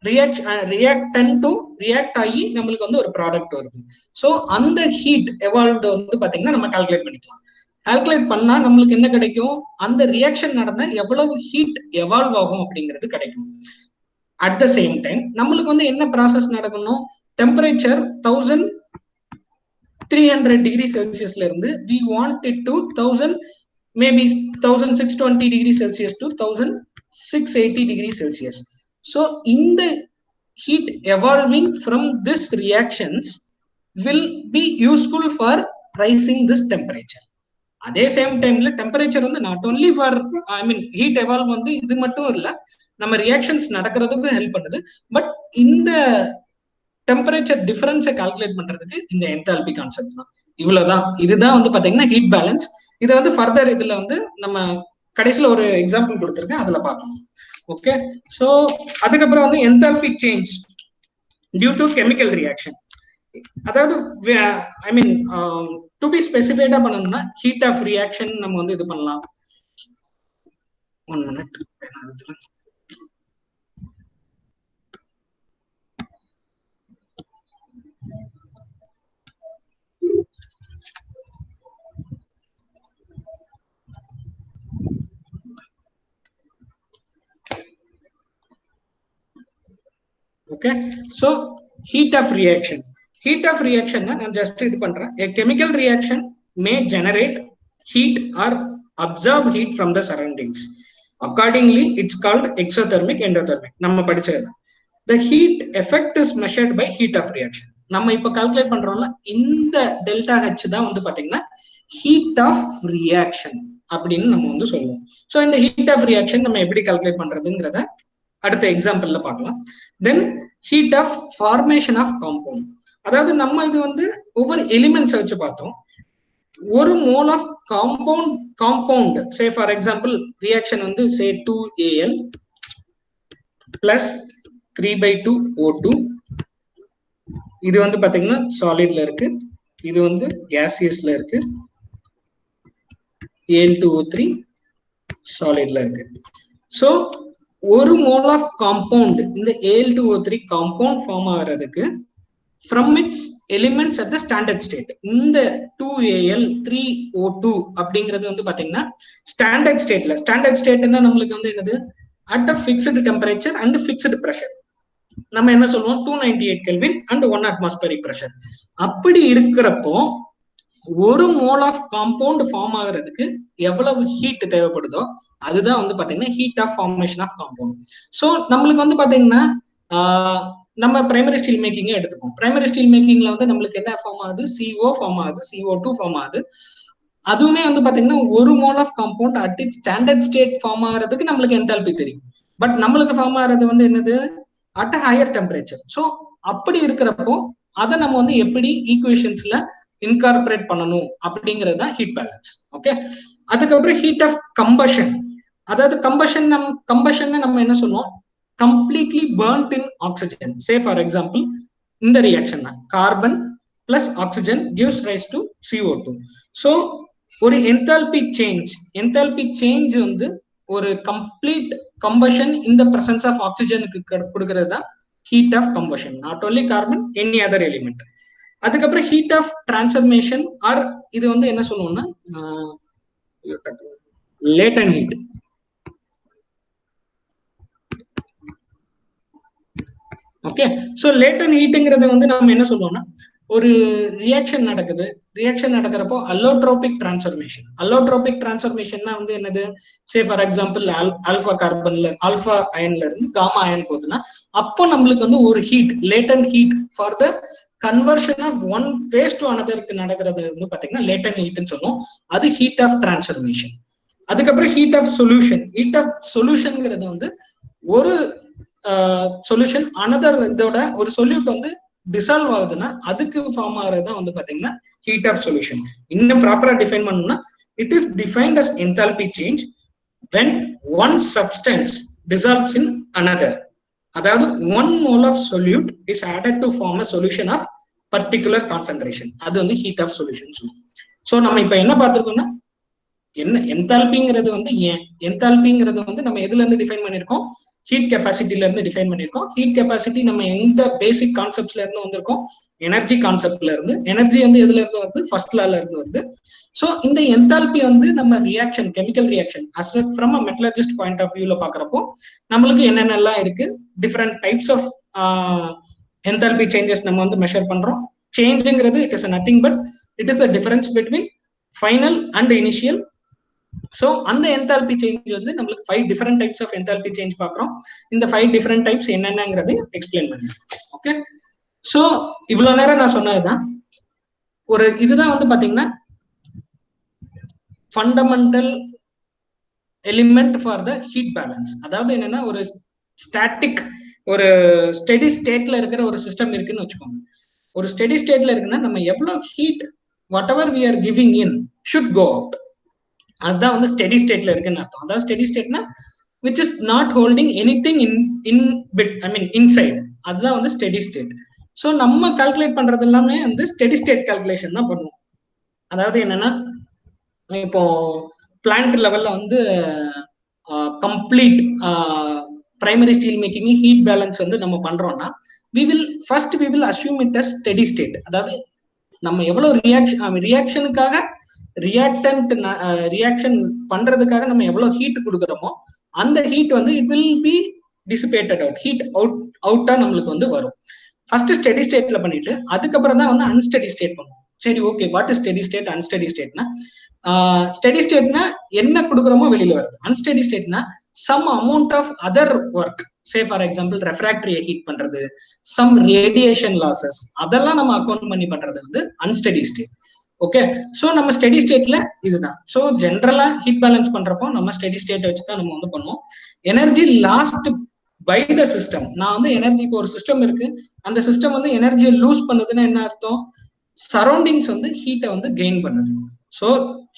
ரியாக்டன் டு ரியாக்ட் ஆகி நம்மளுக்கு வந்து ஒரு ப்ராடக்ட் வருது. ஸோ அந்த ஹீட் எவால்வ்டு வந்து பாத்தீங்கன்னா நம்ம கால்குலேட் பண்ணிக்கலாம். கால்குலேட் பண்ணா நம்மளுக்கு என்ன கிடைக்கும், அந்த ரியாக்ஷன் நடந்தா எவ்வளவு ஹீட் எவால்வ் ஆகும் அப்படிங்கிறது கிடைக்கும். அட் த சேம் டைம் நம்மளுக்கு வந்து என்ன ப்ராசஸ் நடக்கணும், டெம்பரேச்சர் 1300 டிகிரி செல்சியஸ்ல இருந்து we want it to 1000 maybe 1620 degree Celsius to 1680 degree Celsius. So in the heat evolving from this reactions will be useful for rising this temperature. அதே same டைம்ல temperature வந்து not only for heat evolve வந்து இது மட்டும் இல்ல, நம்ம reactions நடக்கிறதுக்கும் help பண்ணுது. But இந்த டெம்பரேச்சர் டிஃபரன்ஸை கால்குலேட் பண்றதுக்கு இந்த என்தால்பி கான்செப்ட் தான். இவ்வளவுதான், இதுதான் வந்து பாத்தீங்கன்னா ஹீட் பேலன்ஸ். இதை வந்து ஃபர்தர் இதுல வந்து நம்ம கடைசியில ஒரு எக்ஸாம்பிள் கொடுத்துருக்கேன், அதுல பார்க்கணும். ஓகே, ஸோ அதுக்கப்புறம் வந்து enthalpy change due to chemical reaction. அதாவது டு பி ஸ்பெசிஃபைடா பண்ணணும்னா ஹீட் ஆஃப் ரியாக்ஷன் நம்ம வந்து இது பண்ணலாம். 1 minute. Okay, so heat of reaction நான் just இது பண்றேன். A chemical reaction may generate heat or absorb heat from the surroundings. Accordingly it's called exothermic, endothermic. நம்ம படிச்சது. The heat effect is measured by heat of reaction. நம்ம இப்ப calculate பண்றோம்ல, இந்த delta H தான் வந்து பாத்தீங்கன்னா heat of reaction அப்படின்னு நம்ம வந்து சொல்லுவோம். ஸோ இந்த ஹீட் ஆஃப் ரியாக்ஷன் நம்ம எப்படி கால்குலேட் பண்றதுங்கிறத அடுத்த எக்ஸாம்பிள்ல பார்க்கலாம். Then heat of formation of compound. அதாவது நம்ம இது வந்து ஒவ்வொரு எலிமெண்ட்ஸ் வச்சு பார்த்தோம். ஒரு mole of compound say for example reaction வந்து சே 2Al பிளஸ் 3/2 O2. இது வந்து பாத்தீங்கன்னா சாலிட்ல இருக்கு, இது வந்து கேசியஸ்ல இருக்கு, Al2O3 சாலிட்ல இருக்கு. ஸோ ஒரு மோல் ஆஃப் காம்பவுண்ட் இந்த Al2O3 காம்பவுண்ட் ஃபார்ம் ஆகிறதுக்கு from its elements at the standard state, இந்த 2Al 3O2 அப்படிங்கிறது வந்து பாத்தீங்கன்னா ஸ்டாண்டர்ட் ஸ்டேட்னா நம்மளுக்கு வந்து என்னது, at a fixed temperature and fixed pressure. நம்ம என்ன சொல்லுவோம், 298 Kelvin and 1 atmospheric pressure. அப்படி இருக்கிறப்போ ஒரு மோல் ஆஃப் காம்பவுண்ட் ஃபார்ம் ஆகிறதுக்கு எவ்வளவு ஹீட் தேவைப்படுதோ அதுதான் வந்து பாத்தீங்கன்னா heat of formation of compound. So நம்மளுக்கு வந்து பாத்தீங்கன்னா நம்ம பிரைமரி ஸ்டீல் மேக்கிங் எடுத்துப்போம். பிரைமரி ஸ்டீல் மேக்கிங்ல வந்து நம்மளுக்கு என்ன ஃபார்ம் ஆகுது, CO ஃபார்ம் ஆகுது, CO2 ஃபார்ம் ஆகுது. அதுவுமே வந்து பாத்தீங்கன்னா ஒரு mole of compound at it standard state form ஆகிறதுக்கு நம்மளுக்கு என்தால்பி தெரியும். பட் நம்மளுக்கு ஃபார்ம் ஆகிறது வந்து என்னது, at a higher temperature. So அப்படி இருக்கிறப்போ அதை நம்ம வந்து எப்படி ஈக்குவேஷன்ஸ்ல இன்கார்பரேட் பண்ணணும் அப்படிங்கிறது தான் ஹீட் பேலன்ஸ். ஓகே, அதுக்கப்புறம் ஹீட் ஆஃப் கம்பஷன். அதாவது கம்பஷன் நம்ம என்ன சொல்லுவோம், completely burnt in oxygen. Say for example இந்த ரியாக்ஷன் தான், carbon plus oxygen gives rise to CO2. So ஒரு என்தால்பி சேஞ்ச் வந்து ஒரு கம்ப்ளீட் கம்பஷன் இந்த பிரசன்ஸ் ஆஃப் ஆக்சிஜனுக்கு கொடுக்கிறது தான் heat of combustion, not only carbon, any other element. அதுக்கப்புறம் ஹீட் ஆஃப் டிரான்ஸ்ஃபர்மேஷன் ஆர் இது வந்து என்ன சொல்லுவோம்னா லேட்டன் ஹீட். ஓகே, ஸோ லேட்டன் ஹீட்டுங்கிறத வந்து நம்ம என்ன சொல்லுவோம்னா, ஒரு ரியாக்ஷன் நடக்கிறப்போ அல்லோட்ரோபிக் டிரான்ஸ்ஃபர்மேஷன்னா வந்து என்னது, சே ஃபார் எக்ஸாம்பிள் ஆல்பா கார்பன்ல ஆல்பா அயன்ல இருந்து காமா அயன் போகுதுன்னா அப்போ நம்மளுக்கு வந்து ஒரு heat, latent heat for the conversion of one phase to அனதருக்கு நடக்கிறது வந்து பாத்தீங்கன்னா லேட்டன் ஹீட்னு சொல்லுவோம். அது ஹீட் ஆஃப் டிரான்ஸ்ஃபர்மேஷன். அதுக்கப்புறம் ஹீட் ஆஃப் சொல்யூஷன்ங்கிறது வந்து ஒரு சொல்யூஷன் அனதர் இதோட ஒரு சொல்யூட் வந்து டிசால்வ் ஆகுதுன்னா அதுக்கு ஃபார்ம் ஆகிறது தான் வந்து பாத்தீங்கன்னா ஹீட் ஆஃப் சொல்யூஷன். இன்னும் ப்ராப்பரா டிஃபைன் பண்ணணும்னா it is defined as enthalpy change when one substance dissolves in another. அதாவது 1 mole of solute is added to form a solution of particular concentration. அது வந்து ஹீட் ஆஃப் சொல்யூஷன். ஸோ நம்ம இப்ப என்ன பார்த்திருக்கோம்னா, என்ன என்தால்பிங்கிறது வந்து என்தால்பிங்கிறது வந்து நம்ம எதுல இருந்து டிஃபைன் பண்ணிருக்கோம், ஹீட் கெப்பாசிட்டில இருந்து டிஃபைன் பண்ணிருக்கோம். ஹீட் கெப்பாசிட்டி நம்ம எந்த பேசிக் கான்செப்ட்ஸ்ல இருந்து வந்திருக்கோம், எனர்ஜி கான்செப்ட்ல இருந்து. எனர்ஜி வந்து எதுல இருந்து வருது, ஃபர்ஸ்ட் லால இருந்து வருது. ஸோ இந்த என்தால்பி வந்து நம்ம reaction, chemical reaction as from a metallurgist point of வியூல பாக்குறப்போ நம்மளுக்கு என்னென்னலாம் இருக்கு, different types of enthalpy changes நம்ம வந்து மெஷர் பண்றோம். சேஞ்சுங்கிறது it is nothing but it is a difference between final and initial. So அந்த என்தால்பி சேஞ்ச் வந்து நம்மளுக்கு 5 different types of enthalpy change பார்க்குறோம். இந்த 5 டிஃபரெண்ட் டைப்ஸ் என்னென்னங்கிறது எக்ஸ்பிளைன் பண்ணுறேன். ஓகே, ஸோ இவ்வளோ நேரம் நான் சொன்னதுதான் ஒரு இதுதான் வந்து பார்த்தீங்கன்னா fundamental element for the heat balance. அதாவது என்னன்னா, ஒரு ஸ்டாட்டிக் ஒரு ஸ்டெடி ஸ்டேட்ல இருக்கிற ஒரு சிஸ்டம் இருக்குன்னு வச்சுக்கோங்க. ஒரு ஸ்டெடி ஸ்டேட்ல இருக்குன்னா நம்ம எவ்வளோ heat whatever we are giving in should go out. அதுதான் வந்து ஸ்டெடி ஸ்டேட்ல இருக்குன்னு அர்த்தம். அதாவது ஸ்டெடி ஸ்டேட்னா which is not holding anything in bit, I mean inside. அதுதான் வந்து ஸ்டெடி ஸ்டேட். ஸோ நம்ம கால்குலேட் பண்றது எல்லாமே வந்து ஸ்டெடி ஸ்டேட் கால்குலேஷன் தான் பண்ணுவோம். அதாவது என்னன்னா, இப்போ பிளான்ட் லெவல்ல வந்து complete primary steel making heat balance வந்து நம்ம பண்றோம்னா we will assume it as steady state. அதாவது நம்ம எவ்வளவு ரியாக்ஷனுக்காக ரியாக்ஷன் பண்றதுக்காக நம்ம எவ்வளவு ஹீட் கொடுக்குறோமோ அந்த ஹீட் வந்து it will be dissipated out, heat அவுட்டா நம்மளுக்கு வந்து வரும். ஃபர்ஸ்ட் ஸ்டெடி ஸ்டேட்ல பண்ணிட்டு அதுக்கப்புறம் தான் வந்து அன்ஸ்டெடி ஸ்டேட் பண்ணுவோம். சரி, okay, what is steady state, unsteady ஸ்டேட்னா, ஸ்டெடி ஸ்டேட்னா என்ன கொடுக்குறோமோ வெளியில வருது. அன்ஸ்டெடி ஸ்டேட்னா some amount of other work, say for example ரெஃப்ராக்டரியை ஹீட் பண்றது, சம் ரேடியேஷன் லாசஸ், அதெல்லாம் நம்ம அக்கௌண்ட் பண்ணி பண்றது வந்து அன்ஸ்டெடி ஸ்டேட். ஓகே, ஸோ நம்ம ஸ்டெடி ஸ்டேட்ல இதுதான். ஸோ ஜென்ரலா ஹீட் பேலன்ஸ் பண்றப்போ நம்ம ஸ்டெடி ஸ்டேட் வச்சு தான் நம்ம வந்து பண்ணுவோம். Energy lost by the system. நான் வந்து எனர்ஜி, இப்போ ஒரு சிஸ்டம் இருக்கு, அந்த சிஸ்டம் வந்து எனர்ஜியை லூஸ் பண்ணுதுன்னா என்ன அர்த்தம், சரௌண்டிங்ஸ் வந்து ஹீட்டை வந்து கெயின் பண்ணுது. So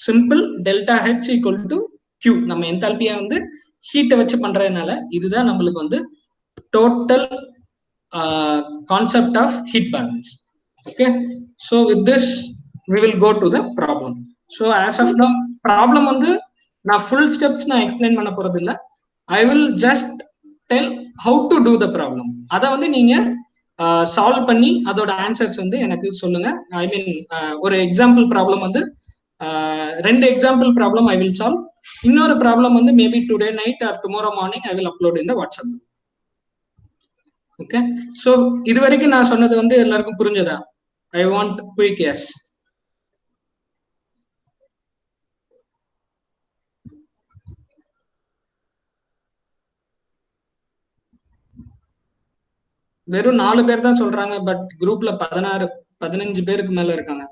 simple delta H equal to Q. நம்ம என்தால்பியா வந்து ஹீட்டை வச்சு பண்றதுனால இதுதான் நம்மளுக்கு வந்து total concept of heat balance. Okay, so with this we will go to the problem. So as of now problem வந்து நான் full steps நான் எக்ஸ்பிளைன் பண்ண போறது இல்ல. I will just tell how to do the problem. அதை வந்து நீங்க solve பண்ணி அதோட ஆன்சர்ஸ் வந்து எனக்கு சொல்லுங்க. ஐ மீன் ஒரு எக்ஸாம்பிள் ப்ராப்ளம் வந்து 2 example problem I will solve. இன்னொரு ப்ராப்ளம் வந்து maybe today night or tomorrow morning I will upload in the WhatsApp. Okay, so இது வரைக்கும் நான் சொன்னது வந்து எல்லாருக்கும் புரிஞ்சதா? I want quick yes. வெறும் 4 பேர் தான் சொல்றாங்க, பட் குரூப்ல 15 பேருக்கு மேல இருக்காங்க.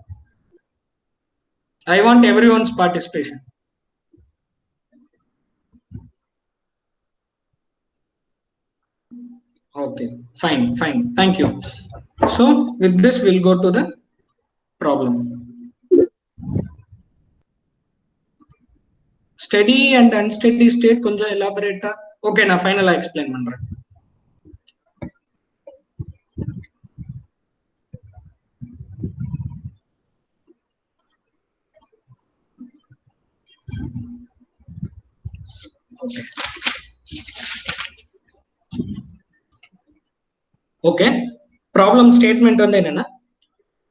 I want everyone's participation. Okay, fine, thank you. So with this we'll go to the problem. Steady and unsteady state konjam elaborate. Okay, na finally explain பண்றேன். Okay. Okay, problem statement வந்து என்னன்னா,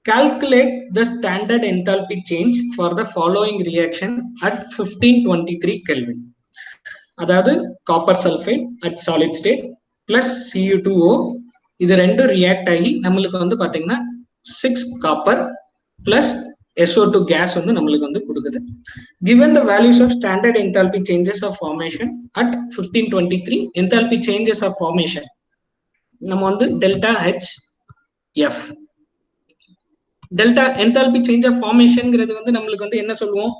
calculate the standard enthalpy change for the following reaction at 1523 Kelvin. அதாவது copper sulphide at solid state plus Cu2O இது ரெண்டும் react ஆகி நம்மளுக்கு வந்து பாத்தீங்கன்னா 6 காப்பர் plus SO2 gas வந்து நம்மளுக்கு வந்து கொடுக்குது. Given the values of standard enthalpy changes of formation at 1523, enthalpy changes of formation நம்ம வந்து delta H F. delta enthalpy change of formation வந்து நம்மளுக்கு வந்து என்ன சொல்லுவோம்,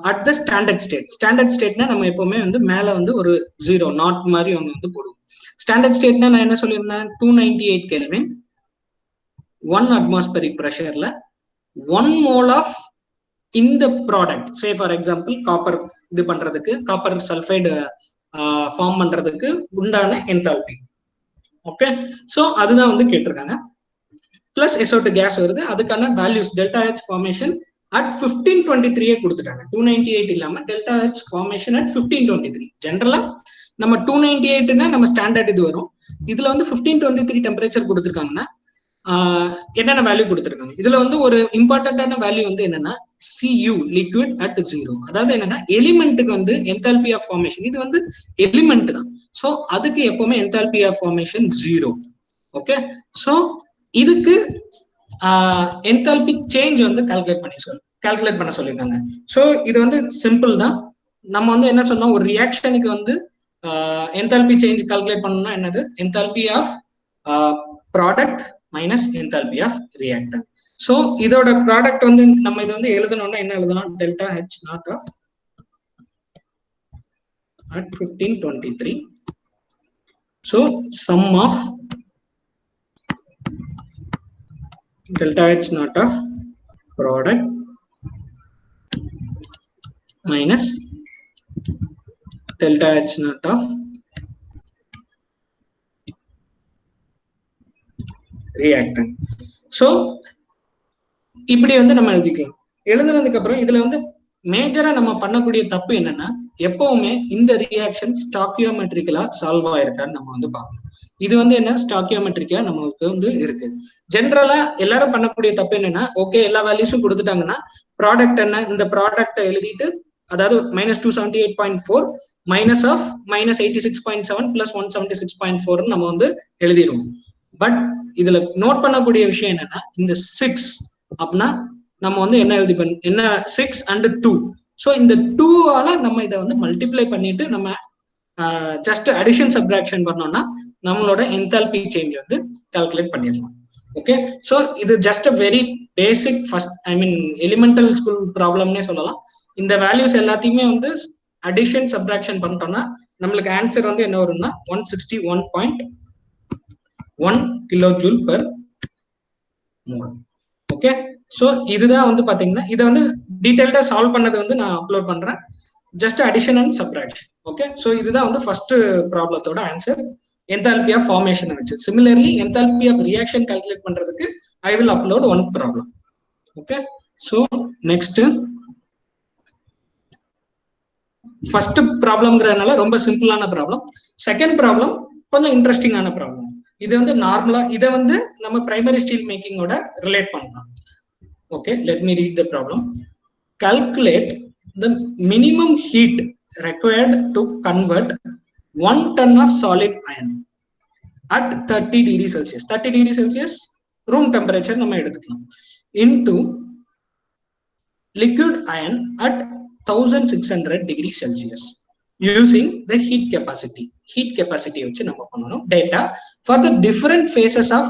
at the standard state. Standard state னா நம்ம எப்பவுமே வந்து மேல வந்து ஒரு 0 நாட் மாதிரி ஒன்று வந்து போடுவோம். ஸ்டாண்டர்ட் ஸ்டேட்னா நான் என்ன சொல்லியிருந்தேன், 298 Kelvin 1 atmospheric pressureல 1 mole of இந்த product, say for example copper இது பண்றதுக்கு, காப்பர் சல்ஃபைடு ஃபார்ம் பண்றதுக்கு உண்டான என்தால்பி. ஓகே, சோ அதுதான் வந்து கேட்டிருக்காங்க. பிளஸ் SO2 கேஸ் வருது, அதுக்கான values delta H formation at 1523 கொடுத்துட்டாங்க. 298 இல்லாம டெல்டா H ஃபார்மேஷன் அட் 1523. ஜென்ரலா நம்ம 298னா நம்ம ஸ்டாண்டர்ட் இது வரும். இதுல வந்து 1523 டெம்பரேச்சர் கொடுத்துருக்காங்கன்னா என்னென்ன வேல்யூ கொடுத்துருக்காங்க. இதுல வந்து ஒரு இம்பார்ட்டன்டான வேல்யூ வந்து என்னன்னா Cu liquid at 0. அதாவது என்னன்னா எலிமெண்ட்டுக்கு வந்து என்தால்பி ஆஃப் ஃபார்மேஷன், இது வந்து எலிமெண்ட் தான், சோ அதுக்கு எப்பவுமே enthalpy of formation 0. Okay, so இதுக்கு என்தால்பி சேஞ்ச் வந்து கால்குலேட் பண்ண சொல்லியிருக்காங்க. சோ இது வந்து சிம்பிள் தான். நம்ம வந்து என்ன சொன்னோம், ஒரு ரியாக்ஷனுக்கு வந்து என்தால்பி சேஞ்ச் கால்குலேட் பண்ணணும்னா என்னது, enthalpy of product minus enthalpy of reactant. So இதோட ப்ராடக்ட் வந்து நம்ம இது வந்து எழுதணும்னா என்ன எழுதலாம், delta H naught of at 1523. so sum of delta H naught of product minus delta H naught of reactant. so இப்படி வந்து நம்ம எழுதிக்கலாம். எழுதுனதுக்கு அப்புறம் இதுல வந்து மேஜரா நம்ம பண்ணக்கூடிய தப்பு என்னன்னா, எப்பவுமே இந்த ரியாக்ஷன் ஸ்டாக்கியோமெட்ரிக்கலா சால்வ் ஆயிருக்கான்னு நம்ம வந்து பார்க்கணும். இது வந்து என்ன, ஸ்டாக்கியோமெட்ரிக்கா நமக்கு வந்து இருக்கு. ஜென்ரலா எல்லாரும் பண்ணக்கூடிய தப்பு என்னன்னா, ஓகே எல்லா வேல்யூஸும் கொடுத்துட்டாங்கன்னா ப்ராடக்ட் என்ன, இந்த ப்ராடக்ட் எழுதிட்டு, அதாவது -278.4 மைனஸ் ஆஃப் -86.7 பிளஸ் 176.4 நம்ம வந்து எழுதிடுவோம். பட் இதுல நோட் பண்ணக்கூடிய விஷயம் என்னன்னா, இந்த 6 அப்படின்னா நம்ம வந்து என்ன என்ன 6 and 2. ஸோ இந்த 2ஆல நம்ம இதை வந்து மல்டிப்ளை பண்ணிட்டு நம்ம ஜஸ்ட் அடிஷன் சப்ட்ராக்ஷன் பண்ணோம்னா நம்மளோட என்தால்பி சேஞ்ச் வந்து கால்குலேட் பண்ணிடலாம். ஓகே, ஸோ இது just very basic first elemental school ப்ராப்ளம்னே சொல்லலாம். இந்த வேல்யூஸ் எல்லாத்தையுமே வந்து அடிஷன் சப்ட்ராக்ஷன் பண்ணிட்டோம்னா நம்மளுக்கு ஆன்சர் வந்து என்ன வரும்னா 161.1 kilojoule per mole. Okay, so இதுதான் வந்து பாத்தீங்கன்னா, இதை வந்து டீடைல்டா சால்வ் பண்ணது வந்து நான் அப்லோட் பண்றேன், just addition and subtraction. Okay, so இதுதான் வந்து ஃபர்ஸ்ட் ப்ராப்ளத்தோட ஆன்சர், என்தால்பி ஆஃப் ஃபார்மேஷன் வச்சு. Similarly enthalpy of reaction calculate பண்றதுக்கு I will upload one problem. Okay, so next first ப்ராப்ளம்ங்கிறதுனால ரொம்ப சிம்பிளான ப்ராப்ளம். செகண்ட் ப்ராப்ளம் கொஞ்சம் இன்ட்ரெஸ்டிங்கான ப்ராப்ளம். இது வந்து நார்மலா இதை வந்து நம்ம பிரைமரி ஸ்டீல் மேக்கிங்கோட ரிலேட் பண்ணலாம். Okay, let me read the problem. Calculate the minimum heat required to convert 1 ton of solid iron at 30 degrees Celsius. 30 degrees Celsius room temperature நம்ம எடுத்துக்கலாம், into liquid iron at 1600 degrees Celsius using the heat capacity. Heat capacity வச்சு நம்ம பண்ணணும் data for the different phases of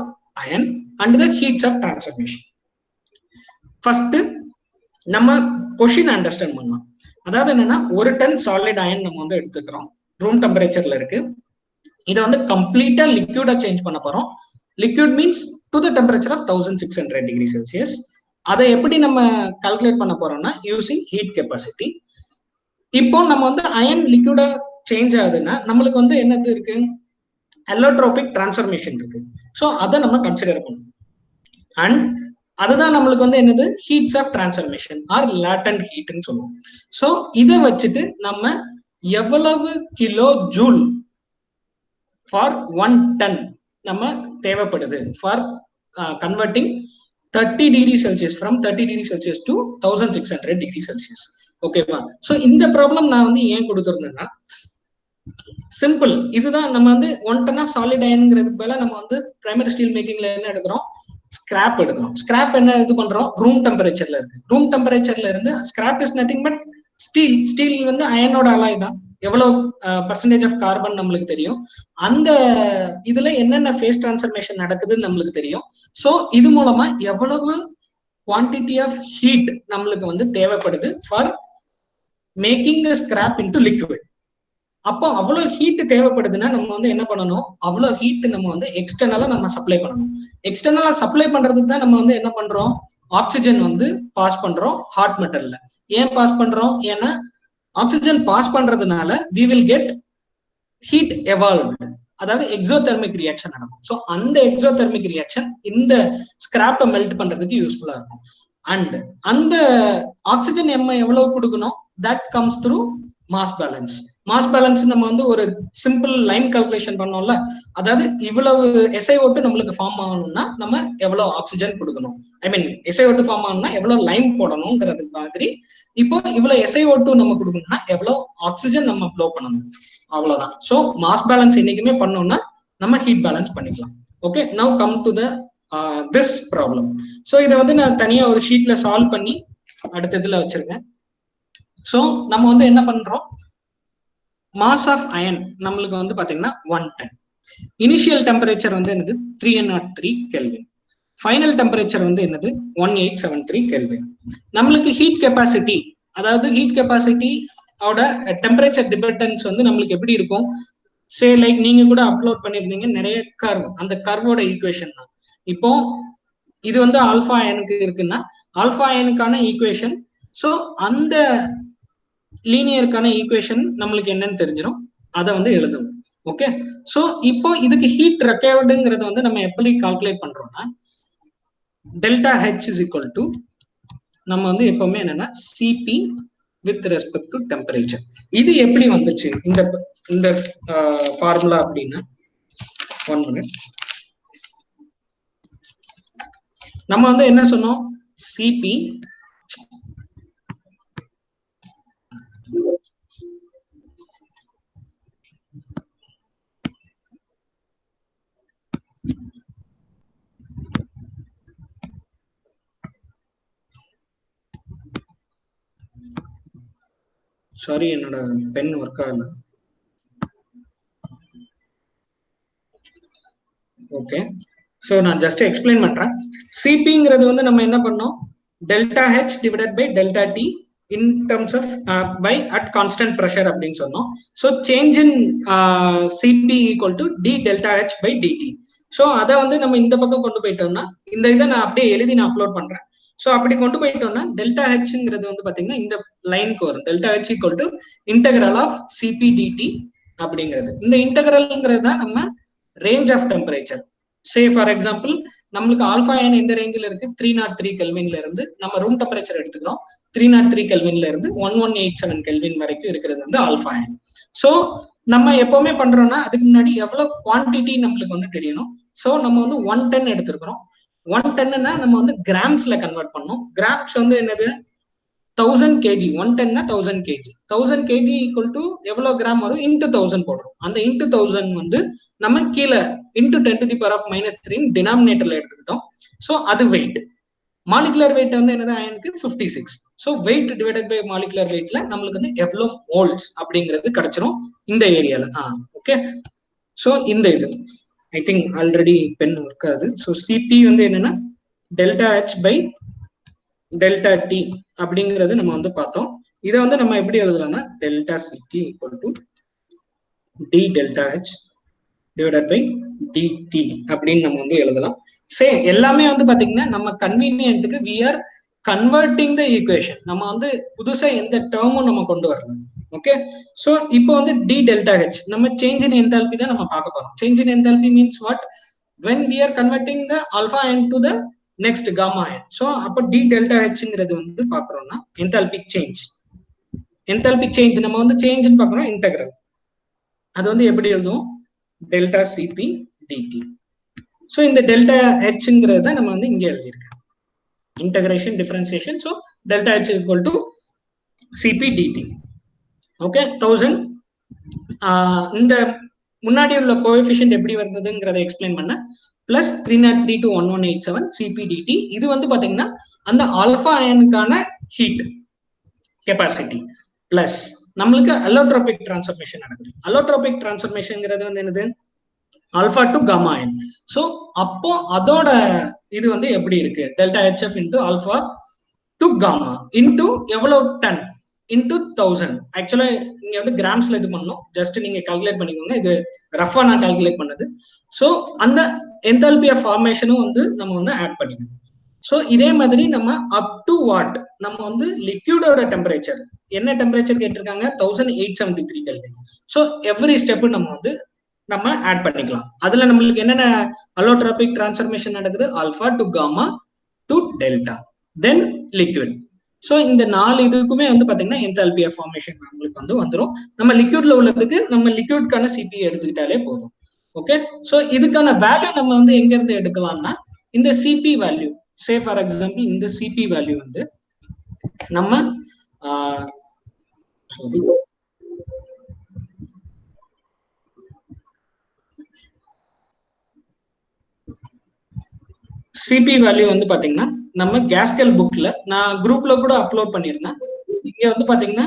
iron and the heats of transformation. First நம்ம question understand பண்ணலாம். அதாவது என்னன்னா, 1 ton solid iron நம்ம வந்து எடுத்துக்கிறோம், ரூம் டெம்பரேச்சர்ல இருக்கு. இதை வந்து கம்ப்ளீட்டா லிக்விடா சேஞ்ச் பண்ண போறோம். liquid means to the temperature of 1600 degrees Celsius. அதை எப்படி நம்ம கால்குலேட் பண்ண போறோம்னா யூசிங் ஹீட் கெப்பாசிட்டி. இப்போ நம்ம வந்து அயன் லிக்விடா சேஞ்ச் ஆகுதுன்னா நம்மளுக்கு வந்து என்னது இருக்கு, அலோட்ரோபிக் டிரான்ஸ்ஃபர்மேஷன் இருக்கு. ஸோ அதை நம்ம கன்சிடர் பண்ணணும். அண்ட் அதுதான் நம்மளுக்கு வந்து என்னது ஹீட்ஸ் ஆஃப் டிரான்ஸ்ஃபர்மேஷன் ஆர் லேட்டன்ட் ஹீட்னு சொல்லுவோம். ஸோ இதை வச்சுட்டு நம்ம எவ்வளவு கிலோ ஜூல் ஃபார் 1 டன் நம்ம தேவைப்படுது for converting 30 degree Celsius from 30 degree Celsius to 1600 degree Celsius. ஓகேவா? ஸோ இந்த ப்ராப்ளம் நான் வந்து ஏன் கொடுத்துருந்தேன்னா சிம்பிள். இதுதான் நம்ம வந்து 1 டன் ஆஃப் சாலிட் அயன்ங்கிறதுக்கு பதிலாக நம்ம வந்து பிரைமரி ஸ்டீல் மேக்கிங்ல என்ன எடுக்கிறோம், ஸ்கிராப் எடுக்கிறோம். ஸ்கிராப் என்ன இது பண்றோம், ரூம் டெம்பரேச்சர்ல இருக்கு. ரூம் டெம்பரேச்சர்ல இருந்து scrap is nothing but steel. Steel வந்து அயனோட அலாய் தான். எவ்வளவு பர்சன்டேஜ் ஆஃப் கார்பன் நம்மளுக்கு தெரியும். அந்த இதுல என்னென்ன ஃபேஸ் டிரான்ஸ்ஃபர்மேஷன் நடக்குதுன்னு நம்மளுக்கு தெரியும். ஸோ இது மூலமா எவ்வளவு குவான்டிட்டி ஆஃப் ஹீட் நம்மளுக்கு வந்து தேவைப்படுது for making the scrap into liquid. அப்போ அவ்வளவு ஹீட் தேவைப்படுதுன்னா நம்ம வந்து என்ன பண்ணணும், அவ்வளவு ஹீட் நம்ம வந்து எக்ஸ்டர்னலா நம்ம சப்ளை பண்ணணும். எக்ஸ்டர்னலா சப்ளை பண்றதுக்கு தான் நம்ம வந்து என்ன பண்றோம், ஆக்சிஜன் வந்து பாஸ் பண்றோம் ஹாட் மெட்டல்ல. ஏன் பாஸ் பண்றோம், ஏன்னா ஆக்சிஜன் பாஸ் பண்றதுனால we will get heat evolved, அதாவது எக்ஸோதெர்மிக் ரியாக்ஷன் நடக்கும். ஸோ அந்த எக்ஸோதெர்மிக் ரியாக்ஷன் இந்த ஸ்கிராப்பை மெல்ட் பண்றதுக்கு யூஸ்ஃபுல்லா இருக்கும். அண்ட் அந்த ஆக்சிஜன் எவ்வளவு கொடுக்கணும், that comes through mass balance. Mass balance நம்ம வந்து ஒரு சிம்பிள் லைன் கால்குலேஷன் பண்ணோம்ல, அதாவது இவ்வளவு SiO2 நம்மளுக்கு ஃபார்ம் ஆகணும்னா நம்ம எவ்வளவு ஆக்சிஜன் கொடுக்கணும், ஐ மீன் SiO2 ஃபார்ம் ஆகணும்னா எவ்வளவு லைம் போடணும்ங்கிறது மாதிரி. இப்போ இவ்வளவு SiO2 நம்ம கொடுக்கணும்னா எவ்வளவு ஆக்சிஜன் நம்ம ப்ளோ பண்ணணும், அவ்வளவுதான். ஸோ மாஸ் பேலன்ஸ் என்னைக்குமே பண்ணோம்னா நம்ம ஹீட் பேலன்ஸ் பண்ணிக்கலாம். Okay, now come to the this problem. So இதை வந்து நான் தனியா ஒரு ஷீட்ல சால்வ் பண்ணி அடுத்த இதுல வச்சிருக்கேன். ஸோ நம்ம வந்து என்ன பண்றோம், மாஸ் ஆஃப் அயன் நம்மளுக்கு வந்து பாத்தீங்கன்னா 1 டன். இனிஷியல் டெம்பரேச்சர் வந்து என்னது 303 கெல்வின். ஃபைனல் டெம்பரேச்சர் வந்து என்னது 1873 கெல்வின். நம்மளுக்கு ஹீட் கெப்பாசிட்டி, அதாவது ஹீட் கெப்பாசிட்டி ஓட டெம்பரேச்சர் டிபெண்டன்ஸ் வந்து நம்மளுக்கு எப்படி இருக்கும், சே லைக் நீங்க கூட அப்லோட் பண்ணிருந்தீங்க நிறைய கர்வ், அந்த கர்வோட ஈக்குவேஷன் தான். இப்போ இது வந்து ஆல்பா அயனுக்கு இருக்குன்னா ஆல்பா அயனுக்கான ஈக்குவேஷன். ஸோ அந்த லீனியருக்கான ஈக்குவேஷன் நம்மளுக்கு என்னன்னு தெரிஞ்சிடும், அதை வந்து எழுதணும். ஓகே, ஸோ இப்போ இதுக்கு ஹீட் ரெக்வயர்டுங்கிறத வந்து நம்ம எப்படி கால்குலேட் பண்றோம்னா delta H is equal to நம்ம வந்து எப்பவுமே என்னன்னா CP with respect to temperature. இது எப்படி வந்துச்சு இந்த ஃபார்முலா அப்படின்னா, 1 மினிட். நம்ம வந்து என்ன சொன்னோம், சிபி சாரி என்னோட பென் ஒர்க் ஆகல. ஓகே, ஸோ நான் ஜஸ்ட் எக்ஸ்பிளைன் பண்றேன். சிபிங்கிறது வந்து நம்ம என்ன பண்ணோம், delta H divided by delta T in terms of by at constant pressure அப்படின்னு சொன்னோம். So change in CP equal to D delta H by DT. So அதை வந்து நம்ம இந்த பக்கம் கொண்டு போயிட்டோம்னா இந்த இதை நான் அப்படியே எழுதி நான் அப்லோட் பண்றேன். ஸோ அப்படி கொண்டு போயிட்டோம்னா டெல்டா ஹெச்ங்கிறது வந்து பாத்தீங்கன்னா இந்த லைனுக்கு வரும், delta H equal to integral of CP DT அப்படிங்கிறது. இந்த இன்டெகிரல்ங்கிறது தான் நம்ம range of temperature. Say for example நம்மளுக்கு ஆல்பா அயன் எந்த ரேஞ்சில் இருக்கு, 303 கெல்வின்ல இருந்து நம்ம ரூம் டெம்பரேச்சர் எடுத்துக்கிறோம், 303 கெல்வின்ல இருந்து 1187 கெல்வின் வரைக்கும் இருக்கிறது வந்து ஆல்பா அயன். ஸோ நம்ம எப்பவுமே பண்றோம்னா அதுக்கு முன்னாடி எவ்வளவு குவான்டிட்டி நம்மளுக்கு வந்து தெரியணும். ஸோ நம்ம வந்து 1 டன் எடுத்துக்கிறோம். 1 டன்னா நம்ம வந்து கிராம்ஸ்ல கன்வெர்ட் பண்ணோம். கிராம்ஸ் வந்து என்னது 1000 kg. 1 டன்னா 1000 kg. 1000 kg equal to எவ்வளவு கிராம் வரும், இன்டு 1000 போடுறோம். அந்த இன்டு 1000 வந்து நம்ம கீழே இன்டு 10⁻³ டினாமினேட்டர்ல எடுத்துக்கிட்டோம். ஸோ அது வெயிட். மாலிகுலர் வெயிட் வந்து என்னது அயனுக்கு 56. So weight divided by molecular வெயிட்ல நம்மளுக்கு வந்து எவ்வளவு மோல்ஸ் அப்படிங்கிறது கிடைச்சிரும் இந்த ஏரியால. ஓகே, ஸோ இந்த இது I think already pen work ஆகுது. ஸோ சிபி வந்து என்னன்னா delta H by delta T அப்படிங்கிறது நம்ம வந்து பார்த்தோம். இதை வந்து நம்ம எப்படி எழுதலாம்னா delta CP equal to D delta H divided by DT அப்படின்னு நம்ம வந்து எழுதலாம். சேம் எல்லாமே வந்து பாத்தீங்கன்னா நம்ம கன்வீனியன்ட்டுக்கு we are converting the equation. நம்ம வந்து புதுசா எந்த டேர்மும் நம்ம கொண்டு வரல. ஓகே, ஸோ இப்போ வந்து டி டெல்டா ஹெச் நம்ம சேஞ்ச் இன் என்தால்பி தான் நம்ம பார்க்க போறோம். Change in enthalpy means what? when we are converting the alpha n to the next gamma n. so அப்ப d delta hங்கிறது வந்து பாக்குறோம்னா enthalpic change. enthalpic change நம்ம வந்து change ன்னு பாக்குறோம் integral. அது வந்து எப்படி எழுதுவோம்? delta cp dt. so இந்த delta hங்கிறத நம்ம வந்து இங்க எழுதியிருக்கோம். integration differentiation. so delta h equal to cp dt. Okay, 1000 இந்த முன்னாடி உள்ள கோஎஃபிஷியன்ட் எப்படி வந்ததுங்கிறத எக்ஸ்பிளைன் பண்ண பிளஸ் 303 to 1187 சிபிடிடி. இது வந்து பாத்தீங்கன்னா அந்த ஆல்பா அயனுக்கான ஹீட் கெப்பாசிட்டி பிளஸ் நம்மளுக்கு அலோட்ரோபிக் டிரான்ஸ்ஃபர்மேஷன் நடக்குது. அலோட்ரோபிக் டிரான்ஸ்ஃபர்மேஷன்ங்கிறது வந்து என்னது? Alpha to gamma iron. So அப்போ அதோட இது வந்து எப்படி இருக்கு? Delta HF into alpha to gamma into எவ்வளவு டன் இன்டூ 1000. ஆக்சுவலா நீங்க வந்து கிராம்ஸ்ல இது பண்ணணும். ஜஸ்ட் நீங்க கால்குலேட் பண்ணிக்கோங்க. இது ரஃபா நான் கால்குலேட் பண்ணது. ஸோ அந்த என்தால்பி ஆஃப் ஃபார்மேஷனும் வந்து நம்ம வந்து ஆட் பண்ணிக்கணும். ஸோ இதே மாதிரி நம்ம அப் டு வாட் நம்ம வந்து லிக்யூடோட டெம்பரேச்சர் என்ன டெம்பரேச்சர் கேட்டிருக்காங்க? 1873 கெல்வின். ஸோ எவ்ரி ஸ்டெப் நம்ம ஆட் பண்ணிக்கலாம். அதுல நம்மளுக்கு என்னென்ன அலோட்ரோபிக் டிரான்ஸ்ஃபர்மேஷன் நடக்குது? Alpha to gamma to delta then liquid. So இந்த 4 இதுக்குமே வந்து பாத்தீங்கன்னா என்தால்பி ஆஃப் ஃபார்மேஷன் நம்மளுக்கு வந்து வந்துடும். நம்ம லிக்விட்ல உள்ளதுக்கு நம்ம லிக்விட்கான சிபி எடுத்துக்கிட்டாலே போதும். ஓகே, ஸோ இதுக்கான வேல்யூ நம்ம வந்து எங்க இருந்து எடுக்கலாம்னா இந்த CP value. Say for example இந்த சிபி வேல்யூ வந்து நம்ம சிபி வேல்யூ வந்து பாத்தீங்கன்னா நம்ம கேஸ்கல் புக்ல நான் குரூப்ல கூட அப்லோட் பண்ணிருந்தேன். இங்க வந்து பாத்தீங்கன்னா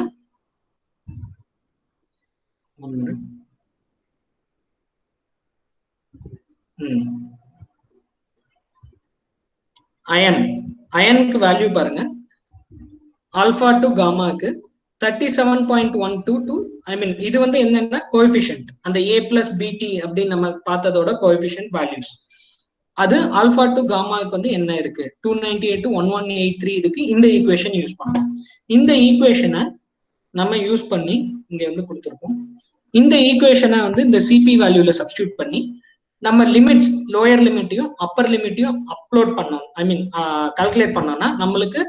அயனுக்கு வேல்யூ பாருங்க. ஆல்பா டு காமாக்கு 37.122. ஐ மீன் இது வந்து என்னன்னா கோஎஃபிஷியன்ட். அந்த ஏ பிளஸ் பிடி அப்படின்னு நம்ம பார்த்ததோட கோஎஃபிஷியன்ட் வேல்யூஸ். அது ஆல்பா டு காமாவுக்கு வந்து என்ன இருக்கு? 298 to 1183 இதுக்கு இந்த ஈக்குவேஷன் யூஸ் பண்ணணும். இந்த ஈக்குவேஷனை நம்ம யூஸ் பண்ணி இங்க வந்து கொடுத்துருக்கோம். இந்த ஈக்குவேஷனை வந்து இந்த சிபி வேல்யூல சப்ஸ்டியூட் பண்ணி நம்ம லிமிட்ஸ் லோயர் லிமிட்டையும் அப்பர் லிமிட்டையும் அப்லோட் பண்ணோம். ஐ மீன் கால்குலேட் பண்ணோம்னா நம்மளுக்கு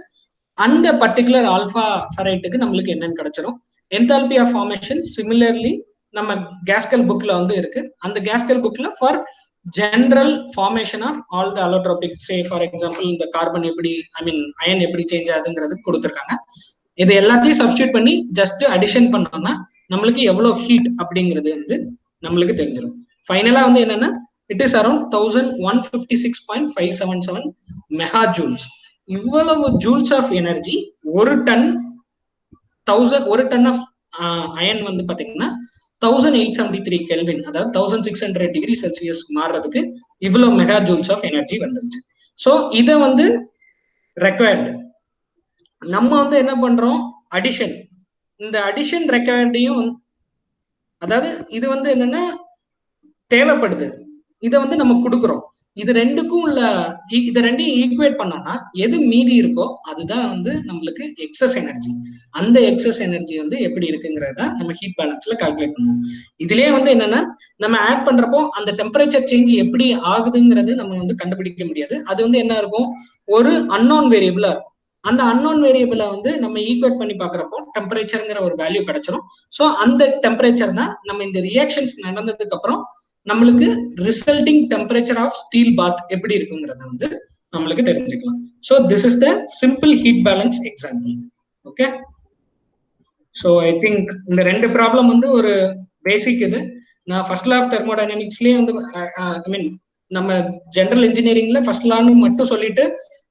அந்த பர்டிகுலர் ஆல்பா ஃபெரைட்டுக்கு நம்மளுக்கு என்னன்னு கிடைச்சிடும். என்தால்பி ஆஃப் ஃபார்மேஷன் சிமிலர்லி நம்ம கேஸ்கல் புக்ல வந்து இருக்கு. அந்த கேஸ்கல் புக்ல for general formation of all the allotropic, say for example இந்த கார்பன் எப்படி ஐ மீன் அயன் எப்படி சேஞ்ச் ஆகுதுங்கிறது கொடுத்துருக்காங்க. இது எல்லாத்தையும் சப்ஸ்டியூட் பண்ணி ஜஸ்ட் அடிஷன் பண்ணோம்னா நம்மளுக்கு எவ்வளவு ஹீட் அப்படிங்கிறது வந்து நம்மளுக்கு தெரிஞ்சிடும். ஃபைனலா வந்து என்னன்னா it is around 1156.577 mega joules. இவ்வளவு ஜூல்ஸ் ஆஃப் எனர்ஜி ஒரு டன் ஆஃப் அயன் வந்து பாத்தீங்கன்னா 1873 கெல்வின், அதாவது 1600 டிகிரி செல்சியஸ் மாறுறதுக்கு இவ்வளவு மெகா ஜூல்ஸ் ஆஃப் எனர்ஜி வந்துருச்சு. ஸோ இதை வந்து ரெக்வயர்டு நம்ம வந்து என்ன பண்றோம்? அடிஷன். இந்த அடிஷன் ரெக்வயர்டையும் அதாவது இது வந்து என்னன்னா தேவைப்படுது. இதை வந்து நம்ம கொடுக்குறோம். இது ரெண்டுக்கும் உள்ள இதை ரெண்டையும் ஈக்குவேட் பண்ணோம்னா எது மீதி இருக்கோ அதுதான் வந்து நம்மளுக்கு எக்ஸஸ் எனர்ஜி. அந்த எக்ஸஸ் எனர்ஜி வந்து எப்படி இருக்குங்கிறத நம்ம ஹீட் பேலன்ஸ்ல கால்குலேட் பண்ணுவோம். இதுலயே வந்து என்னன்னா நம்ம ஆட் பண்றப்போ அந்த டெம்பரேச்சர் சேஞ்ச் எப்படி ஆகுதுங்கிறது நம்ம வந்து கண்டுபிடிக்க முடியாது. அது வந்து என்ன இருக்கும்? ஒரு அன்னோன் வேரியபிளா இருக்கும். அந்த அன்னோன் வேரியபிளை வந்து நம்ம ஈக்குவேட் பண்ணி பாக்குறப்போ டெம்பரேச்சர்ங்கிற ஒரு வேல்யூ கிடைச்சிரும். ஸோ அந்த டெம்பரேச்சர் தான் நம்ம இந்த ரியாக்ஷன்ஸ் நடந்ததுக்கு அப்புறம் நம்மளுக்கு ரிசல்டிங் டெம்பரேச்சர் ஆஃப் ஸ்டீல் பாத் எப்படி இருக்குங்கிறத வந்து நம்மளுக்கு தெரிஞ்சுக்கலாம். So this is the simple heat balance example. Okay, so I think இந்த ரெண்டு ப்ராப்ளம் வந்து ஒரு பேசிக். இது நான் ஃபர்ஸ்ட் லா ஆஃப் தெர்மோடைனமிக்ஸ்லயே வந்து ஐ மீன் நம்ம ஜெனரல் இன்ஜினியரிங்ல ஃபர்ஸ்ட் லான்னு மட்டும் சொல்லிட்டு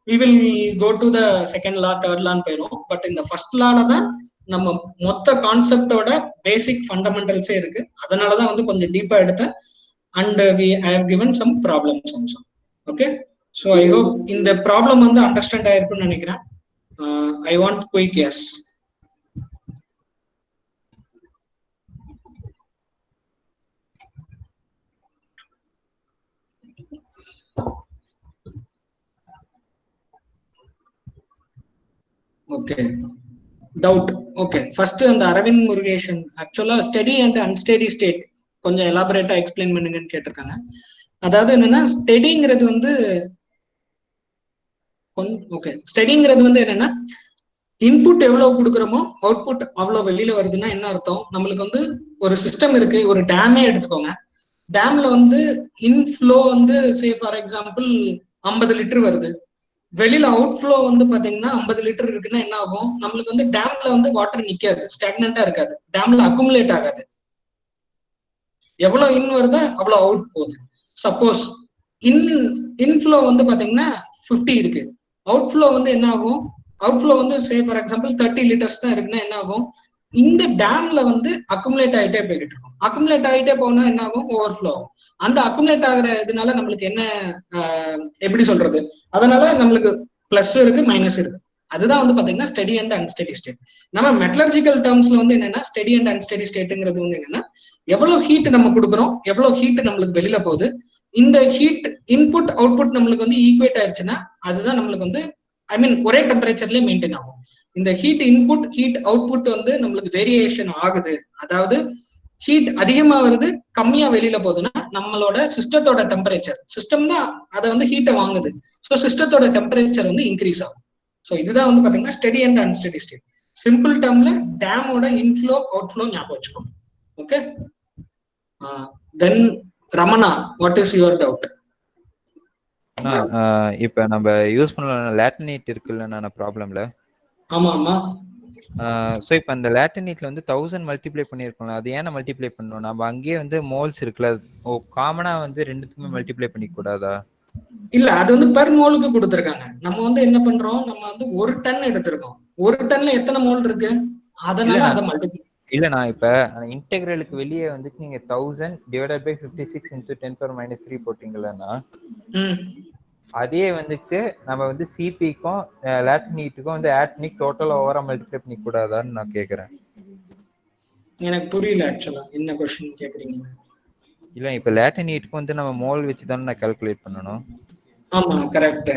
we will go to the second law, third law போயிடும். பட் இந்த ஃபர்ஸ்ட் லால தான் நம்ம மொத்த கான்செப்டோட பேசிக் ஃபண்டமெண்டல்ஸே இருக்கு. அதனாலதான் வந்து கொஞ்சம் டீப்பா எடுத்தேன். and I have given some problems also. Okay, so I hope இந்த ப்ராப்ளம் வந்து அண்டர்ஸ்டாண்ட் ஆயிருக்கும்னு நினைக்கிறேன். I want quick yes. Okay, doubt. Okay, first அந்த அரவிந்த் முருகேஷன் ஆக்சுவலா ஸ்டெடி அண்ட் அன்ஸ்டெடி ஸ்டேட் கொஞ்சம் எலாபரேட்டா எக்ஸ்பிளைன் பண்ணுங்கன்னு கேட்டிருக்காங்க. அதாவது என்னன்னா ஸ்டெடிங்கிறது வந்து ஓகே, ஸ்டெடிங்கிறது வந்து என்னன்னா இன்புட் எவ்வளவு கொடுக்குறோமோ அவுட்புட் அவ்வளவு வெளியில வருதுன்னா என்ன அர்த்தம்? நம்மளுக்கு வந்து ஒரு சிஸ்டம் இருக்கு, ஒரு டேமே எடுத்துக்கோங்க. டேம்ல வந்து இன்ஃப்ளோ வந்து சே ஃபார் எக்ஸாம்பிள் 50 லிட்டர் வருது, வெளியில அவுட்ஃப்ளோ வந்து பாத்தீங்கன்னா 50 லிட்டர் இருக்குன்னா என்ன ஆகும்? நம்மளுக்கு வந்து டேம்ல வந்து வாட்டர் நிக்காது, ஸ்டாக்னண்டா இருக்காது, டேம்ல அக்குமுலேட் ஆகாது. எவ்வளவு இன் வருதோ அவ்வளவு அவுட் போகுது. சப்போஸ் இன் இன்ஃப்ளோ வந்து பாத்தீங்கன்னா 50 இருக்கு, அவுட்ஃப்ளோ வந்து என்ன ஆகும்? அவுட்ஃப்ளோ வந்து சே ஃபார் எக்ஸாம்பிள் 30 லிட்டர்ஸ் தான் இருக்குன்னா என்ன ஆகும்? இந்த டேம்ல வந்து அக்குமுலேட் ஆகிட்டே போய்கிட்டு இருக்கும். அக்குமுலேட் ஆகிட்டே போனா என்ன ஆகும்? ஓவர்ஃப்ளோ ஆகும். அந்த அக்குமுலேட் ஆகிற இதனால நம்மளுக்கு என்ன எப்படி சொல்றது, அதனால நம்மளுக்கு பிளஸ் இருக்கு மைனஸ் இருக்கு. அதுதான் வந்து பாத்தீங்கன்னா ஸ்டெடி அண்ட் அன்ஸ்டெடி ஸ்டேட். நம்ம மெட்டலர்ஜிக்கல் டேர்ம்ஸ்ல வந்து என்னன்னா ஸ்டெடி அண்ட் அன்ஸ்டெடி ஸ்டேட்டுங்கிறது வந்து என்னன்னா எவ்வளவு ஹீட் நம்ம கொடுக்குறோம், எவ்வளவு ஹீட் நம்மளுக்கு வெளியில போகுது, இந்த ஹீட் இன்புட் அவுட்புட் நம்மளுக்கு வந்து ஈக்குவேட் ஆயிடுச்சுன்னா அதுதான் நம்மளுக்கு வந்து ஐ மீன் ஒரே டெம்பரேச்சர்லயே மெயின்டைன் ஆகும். இந்த ஹீட் இன்புட் ஹீட் அவுட்புட் வந்து நம்மளுக்கு வேரியேஷன் ஆகுது, அதாவது ஹீட் அதிகமா வருது கம்மியா வெளியில போகுதுன்னா நம்மளோட சிஸ்டத்தோட டெம்பரேச்சர், சிஸ்டம் தான் அதை வந்து ஹீட்டை வாங்குது, ஸோ சிஸ்டத்தோட டெம்பரேச்சர் வந்து இன்க்ரீஸ் ஆகும். ஸோ இதுதான் வந்து பாத்தீங்கன்னா steady and unsteady state. Simple டேர்ம்ல டேமோட இன்ஃப்ளோ அவுட்ஃப்ளோ ஞாபகம் வச்சுக்கோங்க. Okay, then Ramana, what is your doubt? இப்ப நம்ம யூஸ் பண்ண லேட்டினேட் இருக்குல்ல ப்ராப்ளம்ல. ஆமா ஆமா. ஸோ இப்போ அந்த லேட்டினேட்ல வந்து 1000 மல்டிப்ளை பண்ணியிருக்கோம்ல, அது ஏன்னா மல்டிப்ளை பண்ணணும்? நம்ம அங்கேயே வந்து மோல்ஸ் இருக்குல்ல, காமனா வந்து ரெண்டுத்துக்குமே மல்டிப்ளை பண்ணிக்க கூடாதா? இல்ல, அது வந்து பெர் மோலுக்கு கொடுத்துருக்காங்க. நம்ம வந்து என்ன பண்றோம், நம்ம வந்து 1 டன் எடுத்திருக்கோம், 1 டன்ல எத்தனை மோல் இருக்கு, அதனால அதை மல்டிப்ளை. இல்லண்ணா, இப்ப இன்டெகிரலுக்கு வெளியே வந்துட்டு நீங்க 1000 டிவைடட் பை 56 இன்டூ 10⁻³ போட்டீங்களா, அதே வந்துட்டு நம்ம வந்து சிபிக்கும் லேட்டினேட்டுக்கும் வந்து ஆட் பண்ணி டோட்டல் ஓவரா மல்டிப்ளை பண்ணி கூடாதான்னு நான் கேக்குறேன். எனக்கு புரியல ஆக்சுவலா என்ன क्वेश्चन கேக்குறீங்க. இல்ல, இப்ப லேட்டினேட்டுக்கு வந்து நம்ம மோல் வச்சு தானே நான் கால்குலேட் பண்ணணும். ஆமா கரெக்ட்.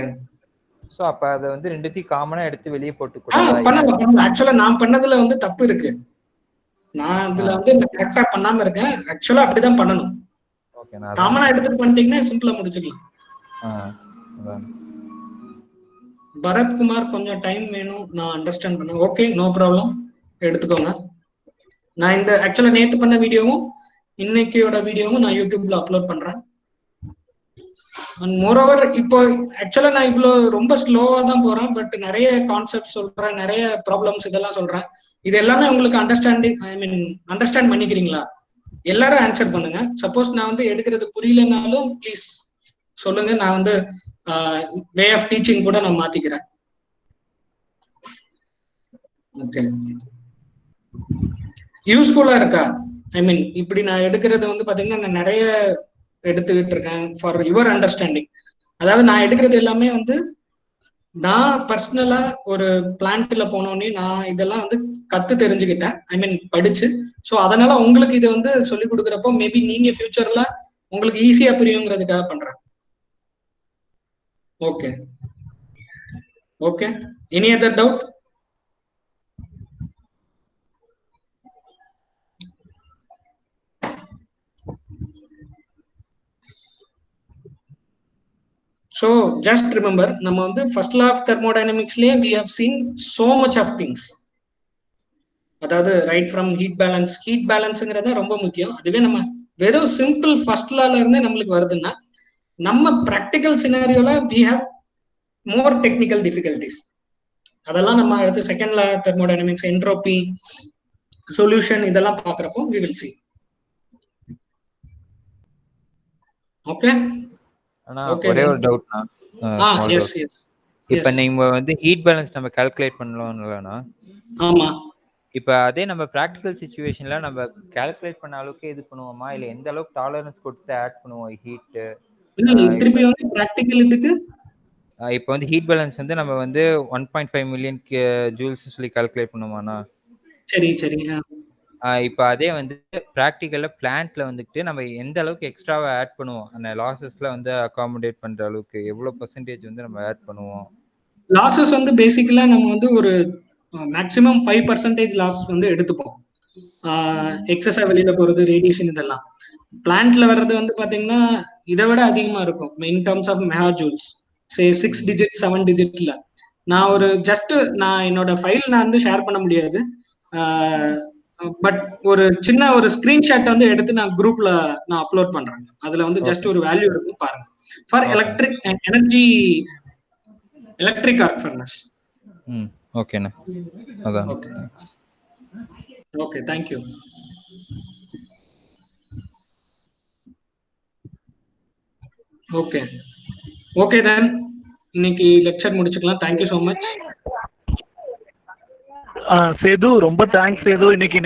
சோ அப்ப அதை வந்து ரெண்டுத்தையும் காமனா எடுத்து வெளியே போட்டு பண்ணலாம். ஆக்சுவலா நான் பண்ணதுல வந்து தப்பு இருக்கு, நான் அதுல வந்து கரெக்டா பண்ணாம இருக்கேன். ஆக்சுவலா அப்படிதான் பண்ணணும். காமனா எடுத்துட்டு பண்ணிட்டீங்கன்னா சிம்பிளா முடிச்சுக்கலாம். பரத்குமார் கொஞ்சம் டைம் வேணும், நான் அண்டர்ஸ்டாண்ட் பண்ணேன். ஓகே, நோ ப்ராப்ளம், எடுத்துக்கோங்க. நான் இந்த ஆக்சுவலா நேத்து பண்ண வீடியோவும் இன்னைக்கோட வீடியோவும் நான் யூடியூப்ல அப்லோட் பண்றேன். மோரோவர் இப்போ ஆக்சுவலா நான் இவ்வளவு ரொம்ப ஸ்லோவா தான் போறேன், பட் நிறைய கான்செப்ட் சொல்றேன், நிறைய ப்ராப்ளம்ஸ் இதெல்லாம் சொல்றேன். இது எல்லாமே உங்களுக்கு அண்டர்ஸ்டாண்ட் பண்ணிக்கிறீங்களா? எல்லாரும் ஆன்சர் பண்ணுங்க. சப்போஸ் நான் வந்து எடுக்கிறது புரியலனாலும் ப்ளீஸ் சொல்லுங்க, நான் வந்து வே ஆஃப் டீச்சிங் கூட நான் மாத்திக்கிறேன். ஓகே, யூஸ்ஃபுல்லா இருக்கா? இப்படி நான் எடுக்கிறது வந்து பாத்தீங்கன்னா நான் நிறைய எடுத்துக்கிட்டு இருக்கேன் ஃபார் யுவர் அண்டர்ஸ்டாண்டிங். அதாவது நான் எடுக்கிறது எல்லாமே வந்து நான் பர்சனலா ஒரு பிளான்ட்ல போனோடனே நான் இதெல்லாம் வந்து கத்து தெரிஞ்சுக்கிட்டேன், படிச்சு. ஸோ அதனால உங்களுக்கு இது வந்து சொல்லி கொடுக்குறப்போ மேபி நீங்க ஃபியூச்சர்ல உங்களுக்கு ஈஸியா புரியுங்கிறதுக்காக பண்றேன். Okay okay, any other doubt? So just remember, நம்ம வந்து ஃபர்ஸ்ட் லா ஆஃப் தெர்மோடைனமிக்ஸ்லயே we have seen so much of things. அதாவது ரைட் ஃப்ரம் ஹீட் பேலன்ஸ்ங்கிறது ரொம்ப முக்கியம். அதுவே நம்ம வெறும் சிம்பிள் ஃபர்ஸ்ட் லால இருந்தே நம்மளுக்கு வருதுன்னா நம்ம ப்ராக்டிக்கல் சினாரியோல we have more technical difficulties. அதெல்லாம் நம்ம அடுத்து second law thermodynamics, entropy, solution இதெல்லாம் பாக்குறப்போ we will see. ஓகே, ஒரே ஒரு டவுட்னா, இப்ப நீங்க வந்து ஹீட் பேலன்ஸ் நம்ம கால்குலேட் பண்ணலாம்லனா? ஆமா. இப்ப அதே நம்ம பிராக்டிகல் சிச்சுவேஷன்ல நம்ம கால்குலேட் பண்ண அளவுக்கு இது பண்ணுவோமா, இல்ல எந்த அளவுக்கு டாலரன்ஸ் கொடுத்து ஆட் பண்ணுவோம் ஹீட்? திருப்பி வந்து பிராக்டிகல் இதுக்கு இப்ப வந்து ஹீட் பேலன்ஸ் வந்து நம்ம வந்து 1.5 மில்லியன் ஜூல்ஸ் சொல்லி கால்குலேட் பண்ணுவானா? சரி சரி. இப்ப அதே வந்து பிராக்டிகல்ல பிளான்ட்ல வந்துட்டு நம்ம எந்த அளவுக்கு எக்ஸ்ட்ராவா ஆட் பண்ணுவோம், அந்த லாசஸ்ல வந்து அகாமடேட் பண்ற அளவுக்கு எவ்வளவு பெர்சன்டேஜ் வந்து நம்ம ஆட் பண்ணுவோம்? லாசஸ் வந்து பேசிக்கலா நம்ம வந்து ஒரு மேக்ஸிமம் 5% லாஸ் வந்து எடுத்துப்போம். எக்ஸஸா வெளியில போறது, ரேடியேஷன் இதெல்லாம். பிளான்ட்ல வர்றது வந்து பாத்தீங்கன்னா இதை விட அதிகமா இருக்கும் in terms of mega joules. 6 digit 7 டிஜிட்ல நான் ஒரு ஜஸ்ட் நான் என்னோட ஃபைல் நான் வந்து ஷேர் பண்ண முடியாது. பட் ஒரு சின்ன ஒரு ஸ்கிரீன்ஷாட் வந்து எடுத்து நான் குரூப்ல நான் அப்லோட் பண்றேன். அதுல வந்து ஜஸ்ட் ஒரு வேல்யூ இருக்கும் பாருங்க. For electric energy electric arc furnace. ஓகேண்ணா, அதான். Okay okay, thank you. Okay okay then இன்னைக்கு லெக்சர் முடிச்சுக்கலாம். Thank you so much. சேது, ரொம்ப தேங்க்ஸ் சேது. இன்னைக்கு